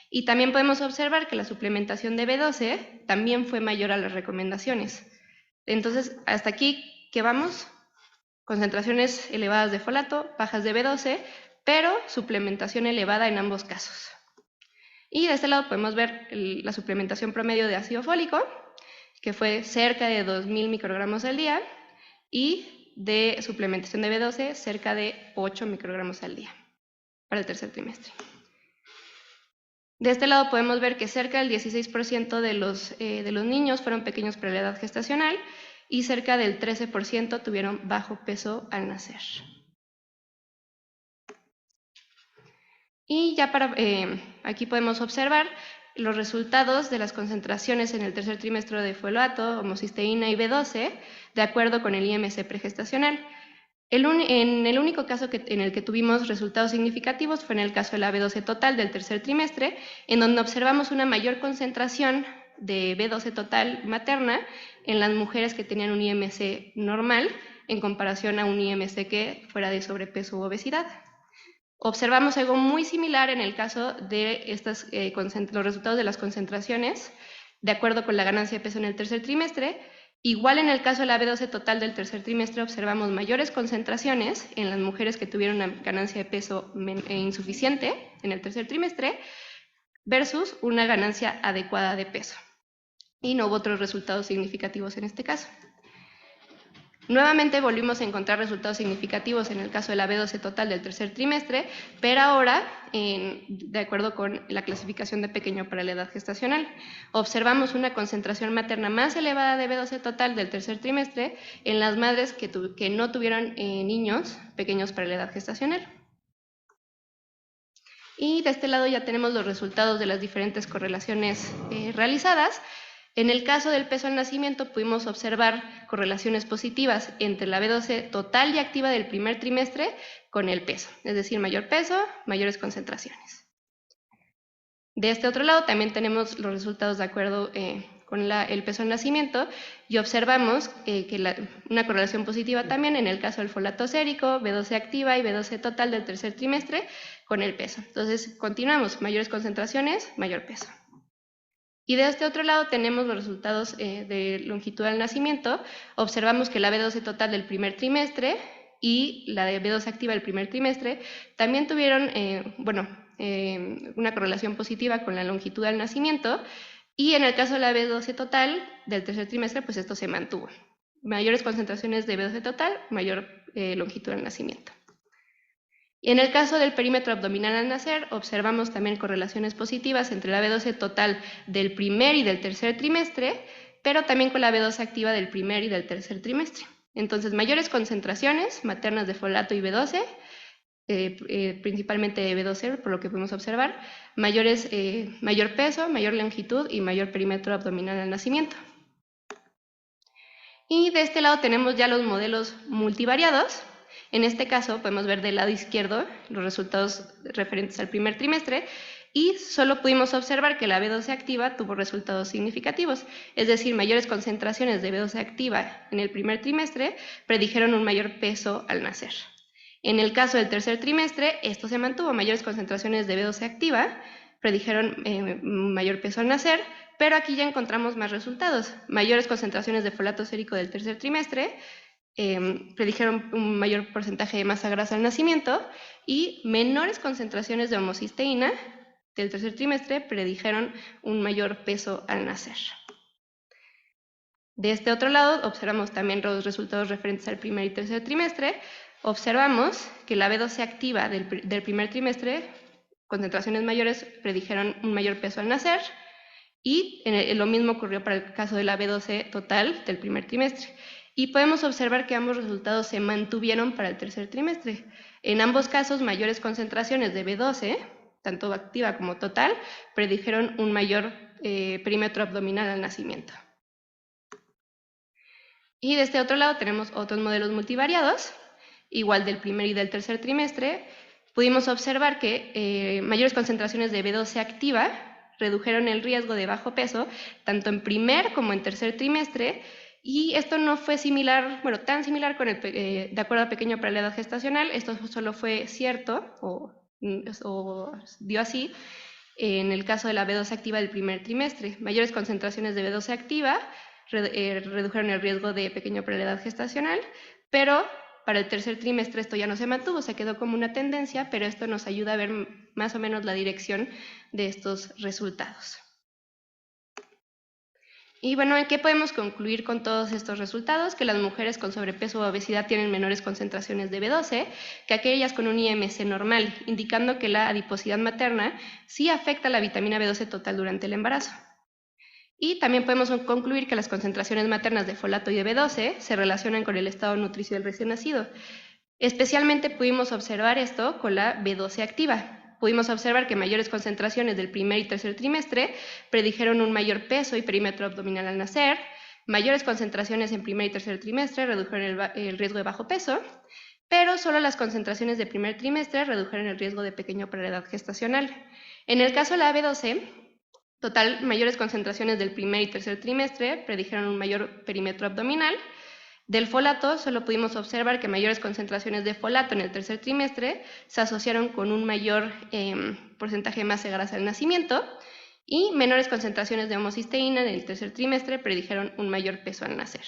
Speaker 5: Y también podemos observar que la suplementación de B12 también fue mayor a las recomendaciones. Entonces, hasta aquí, ¿qué vamos? Concentraciones elevadas de folato, bajas de B12, pero suplementación elevada en ambos casos. Y de este lado podemos ver la suplementación promedio de ácido fólico, que fue cerca de 2.000 microgramos al día, y de suplementación de B12 cerca de 8 microgramos al día para el tercer trimestre. De este lado podemos ver que cerca del 16% de los niños fueron pequeños para la edad gestacional y cerca del 13% tuvieron bajo peso al nacer. Y ya aquí podemos observar los resultados de las concentraciones en el tercer trimestre de folato, homocisteína y B12, de acuerdo con el IMC pregestacional. En el único caso en el que tuvimos resultados significativos fue en el caso de la B12 total del tercer trimestre, en donde observamos una mayor concentración de B12 total materna en las mujeres que tenían un IMC normal en comparación a un IMC que fuera de sobrepeso u obesidad. Observamos algo muy similar en el caso de los resultados de las concentraciones, de acuerdo con la ganancia de peso en el tercer trimestre. Igual en el caso de la B12 total del tercer trimestre observamos mayores concentraciones en las mujeres que tuvieron una ganancia de peso insuficiente en el tercer trimestre versus una ganancia adecuada de peso. Y no hubo otros resultados significativos en este caso. Nuevamente volvimos a encontrar resultados significativos en el caso de la B12 total del tercer trimestre, pero ahora de acuerdo con la clasificación de pequeño para la edad gestacional. Observamos una concentración materna más elevada de B12 total del tercer trimestre en las madres que no tuvieron niños pequeños para la edad gestacional. Y de este lado ya tenemos los resultados de las diferentes correlaciones realizadas. En el caso del peso al nacimiento, pudimos observar correlaciones positivas entre la B12 total y activa del primer trimestre con el peso, es decir, mayor peso, mayores concentraciones. De este otro lado también tenemos los resultados de acuerdo con el peso al nacimiento y observamos una correlación positiva también en el caso del folato sérico, B12 activa y B12 total del tercer trimestre con el peso. Entonces, continuamos, mayores concentraciones, mayor peso. Y de este otro lado tenemos los resultados de longitud al nacimiento. Observamos que la B12 total del primer trimestre y la de B12 activa del primer trimestre también tuvieron una correlación positiva con la longitud al nacimiento, y en el caso de la B12 total del tercer trimestre, pues esto se mantuvo. Mayores concentraciones de B12 total, mayor longitud al nacimiento. Y en el caso del perímetro abdominal al nacer, observamos también correlaciones positivas entre la B12 total del primer y del tercer trimestre, pero también con la B12 activa del primer y del tercer trimestre. Entonces, mayores concentraciones maternas de folato y B12, principalmente de B12, por lo que pudimos observar, mayor peso, mayor longitud y mayor perímetro abdominal al nacimiento. Y de este lado tenemos ya los modelos multivariados. En este caso podemos ver del lado izquierdo los resultados referentes al primer trimestre y solo pudimos observar que la B12 activa tuvo resultados significativos, es decir, mayores concentraciones de B12 activa en el primer trimestre predijeron un mayor peso al nacer. En el caso del tercer trimestre, esto se mantuvo, mayores concentraciones de B12 activa predijeron mayor peso al nacer, pero aquí ya encontramos más resultados. Mayores concentraciones de folato sérico del tercer trimestre predijeron un mayor porcentaje de masa grasa al nacimiento, y menores concentraciones de homocisteína del tercer trimestre predijeron un mayor peso al nacer. De este otro lado observamos también los resultados referentes al primer y tercer trimestre. Observamos que la B12 activa del primer trimestre, concentraciones mayores, predijeron un mayor peso al nacer, y lo mismo ocurrió para el caso de la B12 total del primer trimestre. Y podemos observar que ambos resultados se mantuvieron para el tercer trimestre. En ambos casos, mayores concentraciones de B12, tanto activa como total, predijeron un mayor perímetro abdominal al nacimiento. Y de este otro lado tenemos otros modelos multivariados, igual del primer y del tercer trimestre. Pudimos observar que mayores concentraciones de B12 activa redujeron el riesgo de bajo peso, tanto en primer como en tercer trimestre. Y esto no fue similar, tan similar con de acuerdo a pequeño para la edad gestacional. Esto solo fue cierto o dio así en el caso de la B12 activa del primer trimestre. Mayores concentraciones de B12 activa redujeron el riesgo de pequeño para la edad gestacional, pero para el tercer trimestre esto ya no se mantuvo, se quedó como una tendencia, pero esto nos ayuda a ver más o menos la dirección de estos resultados. Y bueno, ¿en qué podemos concluir con todos estos resultados? Que las mujeres con sobrepeso o obesidad tienen menores concentraciones de B12 que aquellas con un IMC normal, indicando que la adiposidad materna sí afecta la vitamina B12 total durante el embarazo. Y también podemos concluir que las concentraciones maternas de folato y de B12 se relacionan con el estado nutricio del recién nacido. Especialmente pudimos observar esto con la B12 activa. Pudimos observar que mayores concentraciones del primer y tercer trimestre predijeron un mayor peso y perímetro abdominal al nacer. Mayores concentraciones en primer y tercer trimestre redujeron el riesgo de bajo peso, pero solo las concentraciones de primer trimestre redujeron el riesgo de pequeño para la edad gestacional. En el caso de la B12, total, mayores concentraciones del primer y tercer trimestre predijeron un mayor perímetro abdominal. Del folato, solo pudimos observar que mayores concentraciones de folato en el tercer trimestre se asociaron con un mayor porcentaje de masa grasa al nacimiento, y menores concentraciones de homocisteína en el tercer trimestre predijeron un mayor peso al nacer.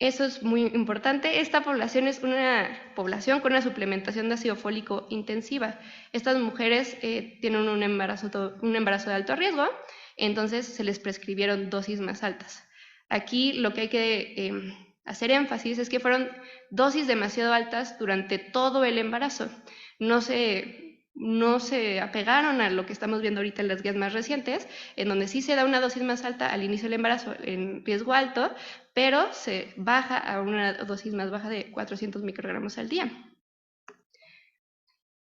Speaker 5: Eso es muy importante. Esta población es una población con una suplementación de ácido fólico intensiva. Estas mujeres tienen un embarazo de alto riesgo, entonces se les prescribieron dosis más altas. Aquí lo que hay que hacer énfasis es que fueron dosis demasiado altas durante todo el embarazo. No se apegaron a lo que estamos viendo ahorita en las guías más recientes, en donde sí se da una dosis más alta al inicio del embarazo en riesgo alto, pero se baja a una dosis más baja de 400 microgramos al día.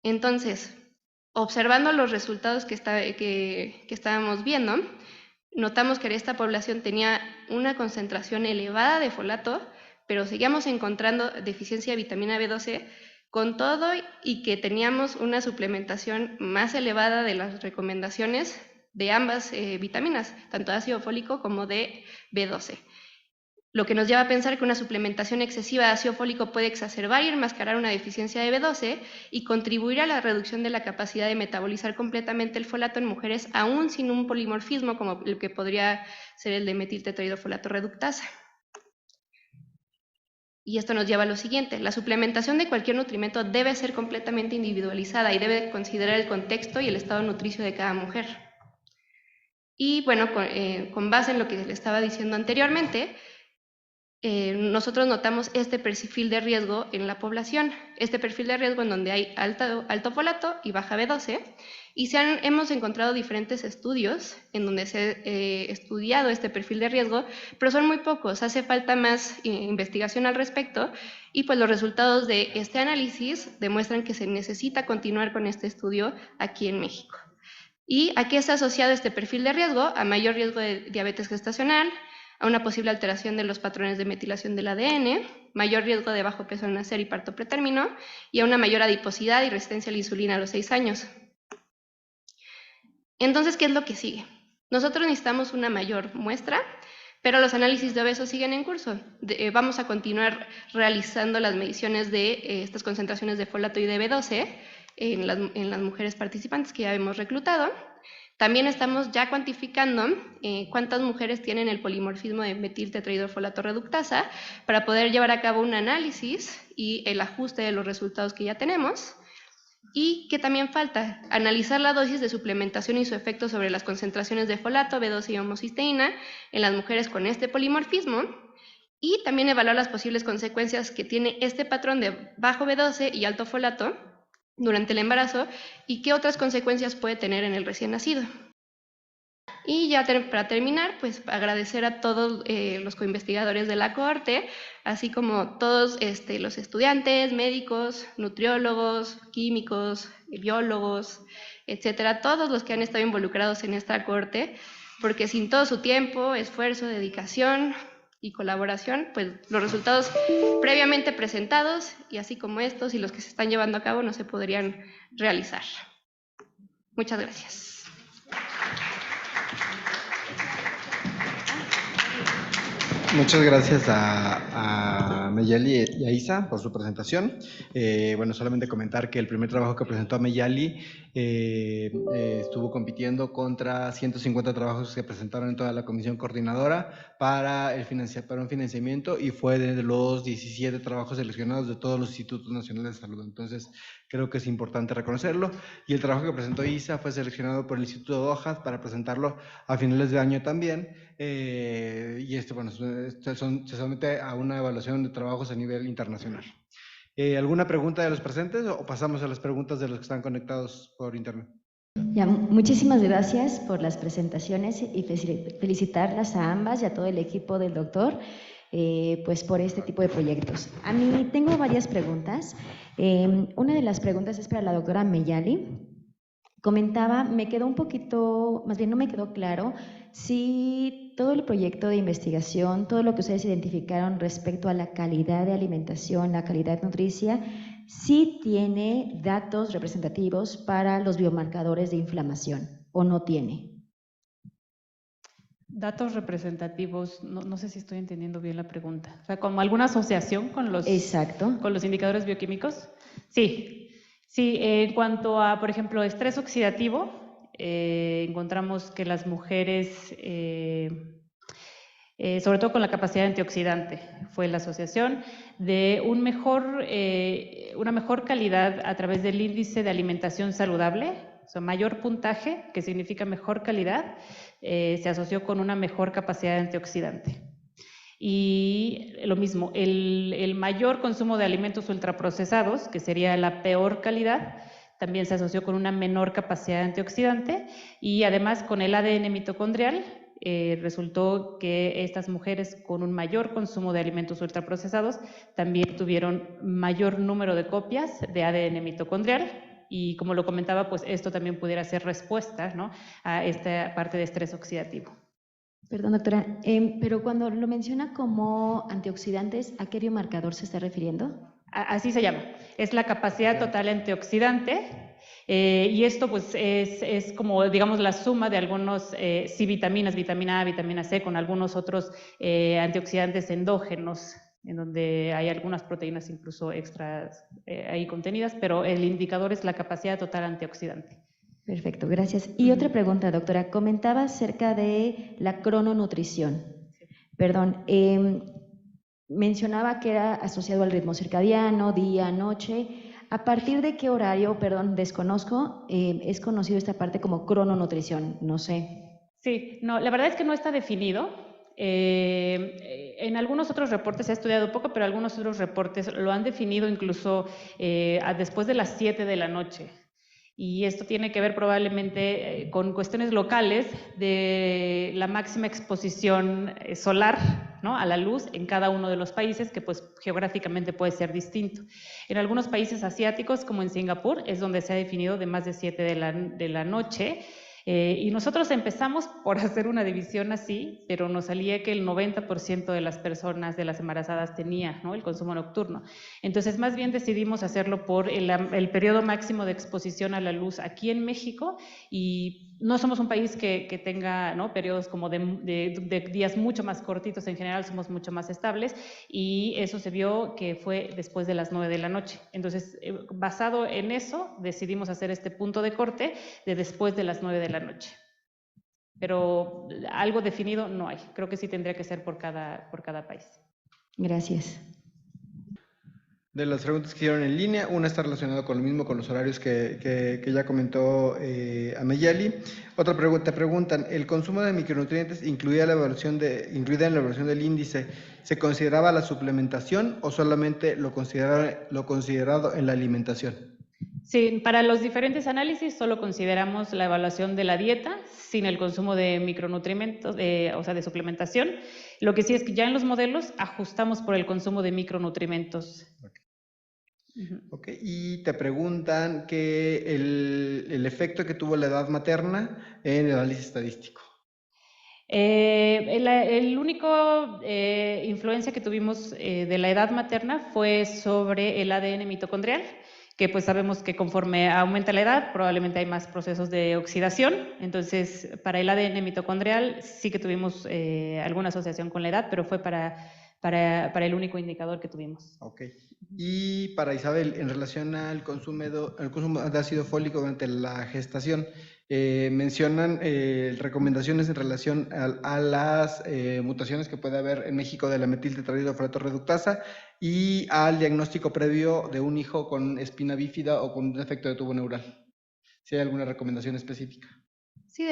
Speaker 5: Entonces, Observando los resultados que estábamos viendo, notamos que esta población tenía una concentración elevada de folato, pero seguíamos encontrando deficiencia de vitamina B12 con todo y que teníamos una suplementación más elevada de las recomendaciones de ambas vitaminas, tanto de ácido fólico como de B12. Lo que nos lleva a pensar que una suplementación excesiva de ácido fólico puede exacerbar y enmascarar una deficiencia de B12 y contribuir a la reducción de la capacidad de metabolizar completamente el folato en mujeres aún sin un polimorfismo como el que podría ser el de metiltetraidrofolato reductasa. Y esto nos lleva a lo siguiente: la suplementación de cualquier nutrimento debe ser completamente individualizada y debe considerar el contexto y el estado nutricio de cada mujer. Y bueno, con base en lo que les estaba diciendo anteriormente, nosotros notamos este perfil de riesgo en la población, este perfil de riesgo en donde hay alto folato y baja B12, y hemos encontrado diferentes estudios en donde se ha estudiado este perfil de riesgo, pero son muy pocos, hace falta más investigación al respecto, y pues los resultados de este análisis demuestran que se necesita continuar con este estudio aquí en México. ¿Y a qué está asociado este perfil de riesgo? A mayor riesgo de diabetes gestacional, a una posible alteración de los patrones de metilación del ADN, mayor riesgo de bajo peso al nacer y parto pretérmino, y a una mayor adiposidad y resistencia a la insulina a los 6 años. Entonces, ¿qué es lo que sigue? Nosotros necesitamos una mayor muestra, pero los análisis de obesos siguen en curso. Vamos a continuar realizando las mediciones de estas concentraciones de folato y de B12 en las mujeres participantes que ya hemos reclutado. También estamos ya cuantificando cuántas mujeres tienen el polimorfismo de metiltetraidrofolato reductasa para poder llevar a cabo un análisis y el ajuste de los resultados que ya tenemos. Y que también falta analizar la dosis de suplementación y su efecto sobre las concentraciones de folato, B12 y homocisteína en las mujeres con este polimorfismo, y también evaluar las posibles consecuencias que tiene este patrón de bajo B12 y alto folato durante el embarazo y qué otras consecuencias puede tener en el recién nacido. Y ya para terminar, pues agradecer a todos los coinvestigadores de la cohorte, así como todos los estudiantes, médicos, nutriólogos, químicos, biólogos, etcétera, todos los que han estado involucrados en esta cohorte, porque sin todo su tiempo, esfuerzo, dedicación y colaboración, pues los resultados previamente presentados, y así como estos y los que se están llevando a cabo, no se podrían realizar. Muchas gracias.
Speaker 3: Muchas gracias a Meyali y a Isa por su presentación. Bueno, solamente comentar que el primer trabajo que presentó Meyali estuvo compitiendo contra 150 trabajos que presentaron en toda la comisión coordinadora para un financiamiento, y fue de los 17 trabajos seleccionados de todos los institutos nacionales de salud. Entonces, creo que es importante reconocerlo. Y el trabajo que presentó Isa fue seleccionado por el Instituto de Hojas para presentarlo a finales de año también. Y bueno, se somete a una evaluación de trabajos a nivel internacional. ¿Alguna pregunta de los presentes o pasamos a las preguntas de los que están conectados por internet?
Speaker 6: Ya, muchísimas gracias por las presentaciones y felicitarlas a ambas y a todo el equipo del doctor pues por este tipo de proyectos. A mí tengo varias preguntas. Una de las preguntas es para la doctora Meyali. Comentaba, me quedó un poquito, más bien no me quedó claro, si todo el proyecto de investigación, todo lo que ustedes identificaron respecto a la calidad de alimentación, la calidad nutricia, sí tiene datos representativos para los biomarcadores de inflamación, ¿o no tiene?
Speaker 4: Datos representativos, no sé si estoy entendiendo bien la pregunta. O sea, ¿como alguna asociación con los,
Speaker 6: Exacto.
Speaker 4: Con los indicadores bioquímicos? Sí. Sí, en cuanto a, por ejemplo, estrés oxidativo, encontramos que las mujeres, sobre todo con la capacidad antioxidante, fue la asociación de una mejor calidad a través del índice de alimentación saludable, o sea, mayor puntaje, que significa mejor calidad, se asoció con una mejor capacidad antioxidante. Y lo mismo, el mayor consumo de alimentos ultraprocesados, que sería la peor calidad, también se asoció con una menor capacidad antioxidante, y además con el ADN mitocondrial resultó que estas mujeres con un mayor consumo de alimentos ultraprocesados también tuvieron mayor número de copias de ADN mitocondrial, y como lo comentaba, pues esto también pudiera ser respuesta, ¿no?, a esta parte de estrés oxidativo.
Speaker 6: Perdón, doctora, pero cuando lo menciona como antioxidantes, ¿a qué biomarcador se está refiriendo?
Speaker 4: Así se llama, es la capacidad total antioxidante, y esto pues es como, digamos, la suma de algunos sí vitaminas, vitamina A, vitamina C, con algunos otros antioxidantes endógenos, en donde hay algunas proteínas incluso extras ahí contenidas, pero el indicador es la capacidad total antioxidante.
Speaker 6: Perfecto, gracias. Y otra pregunta, doctora. Comentaba acerca de la crononutrición.
Speaker 4: Sí.
Speaker 6: Perdón, mencionaba que era asociado al ritmo circadiano, día, noche. ¿A partir de qué horario, perdón, desconozco, es conocido esta parte como crononutrición? No sé.
Speaker 4: Sí, no, la verdad es que no está definido. En algunos otros reportes se ha estudiado poco, pero algunos otros reportes lo han definido incluso después de las 7 de la noche. Y esto tiene que ver probablemente con cuestiones locales de la máxima exposición solar, ¿no?, a la luz en cada uno de los países, que pues geográficamente puede ser distinto. En algunos países asiáticos, como en Singapur, es donde se ha definido de más de 7 de la noche. Y nosotros empezamos por hacer una división así, pero nos salía que el 90% de las personas, de las embarazadas, tenía, ¿no?, el consumo nocturno. Entonces, más bien decidimos hacerlo por el periodo máximo de exposición a la luz aquí en México, y no somos un país que tenga, ¿no?, periodos como de días mucho más cortitos. En general somos mucho más estables, y eso se vio que fue después de las 9 de la noche. Entonces, basado en eso, decidimos hacer este punto de corte de después de las 9 de la noche. Pero algo definido no hay. Creo que sí tendría que ser por cada país.
Speaker 6: Gracias.
Speaker 3: De las preguntas que hicieron en línea, una está relacionada con lo mismo, con los horarios que ya comentó Ameyali. Otra pregunta, preguntan, ¿el consumo de micronutrientes incluida en la evaluación del índice, se consideraba la suplementación o solamente lo considerado en la alimentación?
Speaker 4: Sí, para los diferentes análisis solo consideramos la evaluación de la dieta sin el consumo de micronutrientes, o sea, de suplementación. Lo que sí es que ya en los modelos ajustamos por el consumo de micronutrientes.
Speaker 3: Ok, y te preguntan que el efecto que tuvo la edad materna en el análisis estadístico.
Speaker 4: El único influencia que tuvimos de la edad materna fue sobre el ADN mitocondrial, que pues sabemos que conforme aumenta la edad probablemente hay más procesos de oxidación. Entonces, para el ADN mitocondrial sí que tuvimos alguna asociación con la edad, pero fue para el único indicador que tuvimos.
Speaker 3: Ok. Y para Isabel, en relación al consumo de ácido fólico durante la gestación, mencionan recomendaciones en relación a las mutaciones que puede haber en México de la metiltetrahidrofolato reductasa y al diagnóstico previo de un hijo con espina bífida o con un defecto de tubo neural. ¿Si hay alguna recomendación específica?
Speaker 5: Sí,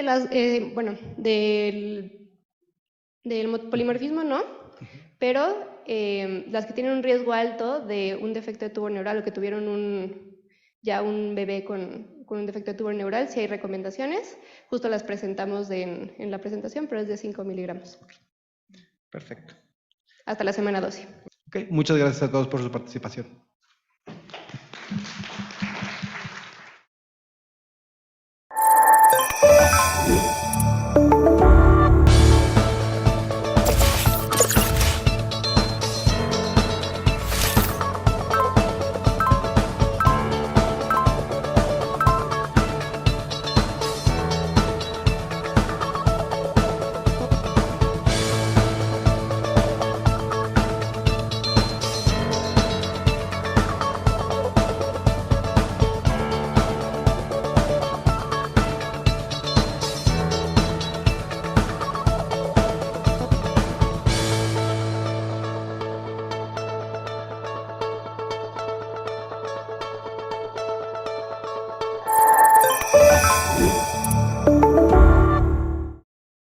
Speaker 5: bueno, del polimorfismo no, pero las que tienen un riesgo alto de un defecto de tubo neural o que tuvieron ya un bebé con un defecto de tubo neural, sí hay recomendaciones. Justo las presentamos en la presentación, pero es de 5 miligramos.
Speaker 3: Perfecto.
Speaker 5: Hasta la semana 12.
Speaker 3: Ok, muchas gracias a todos por su participación.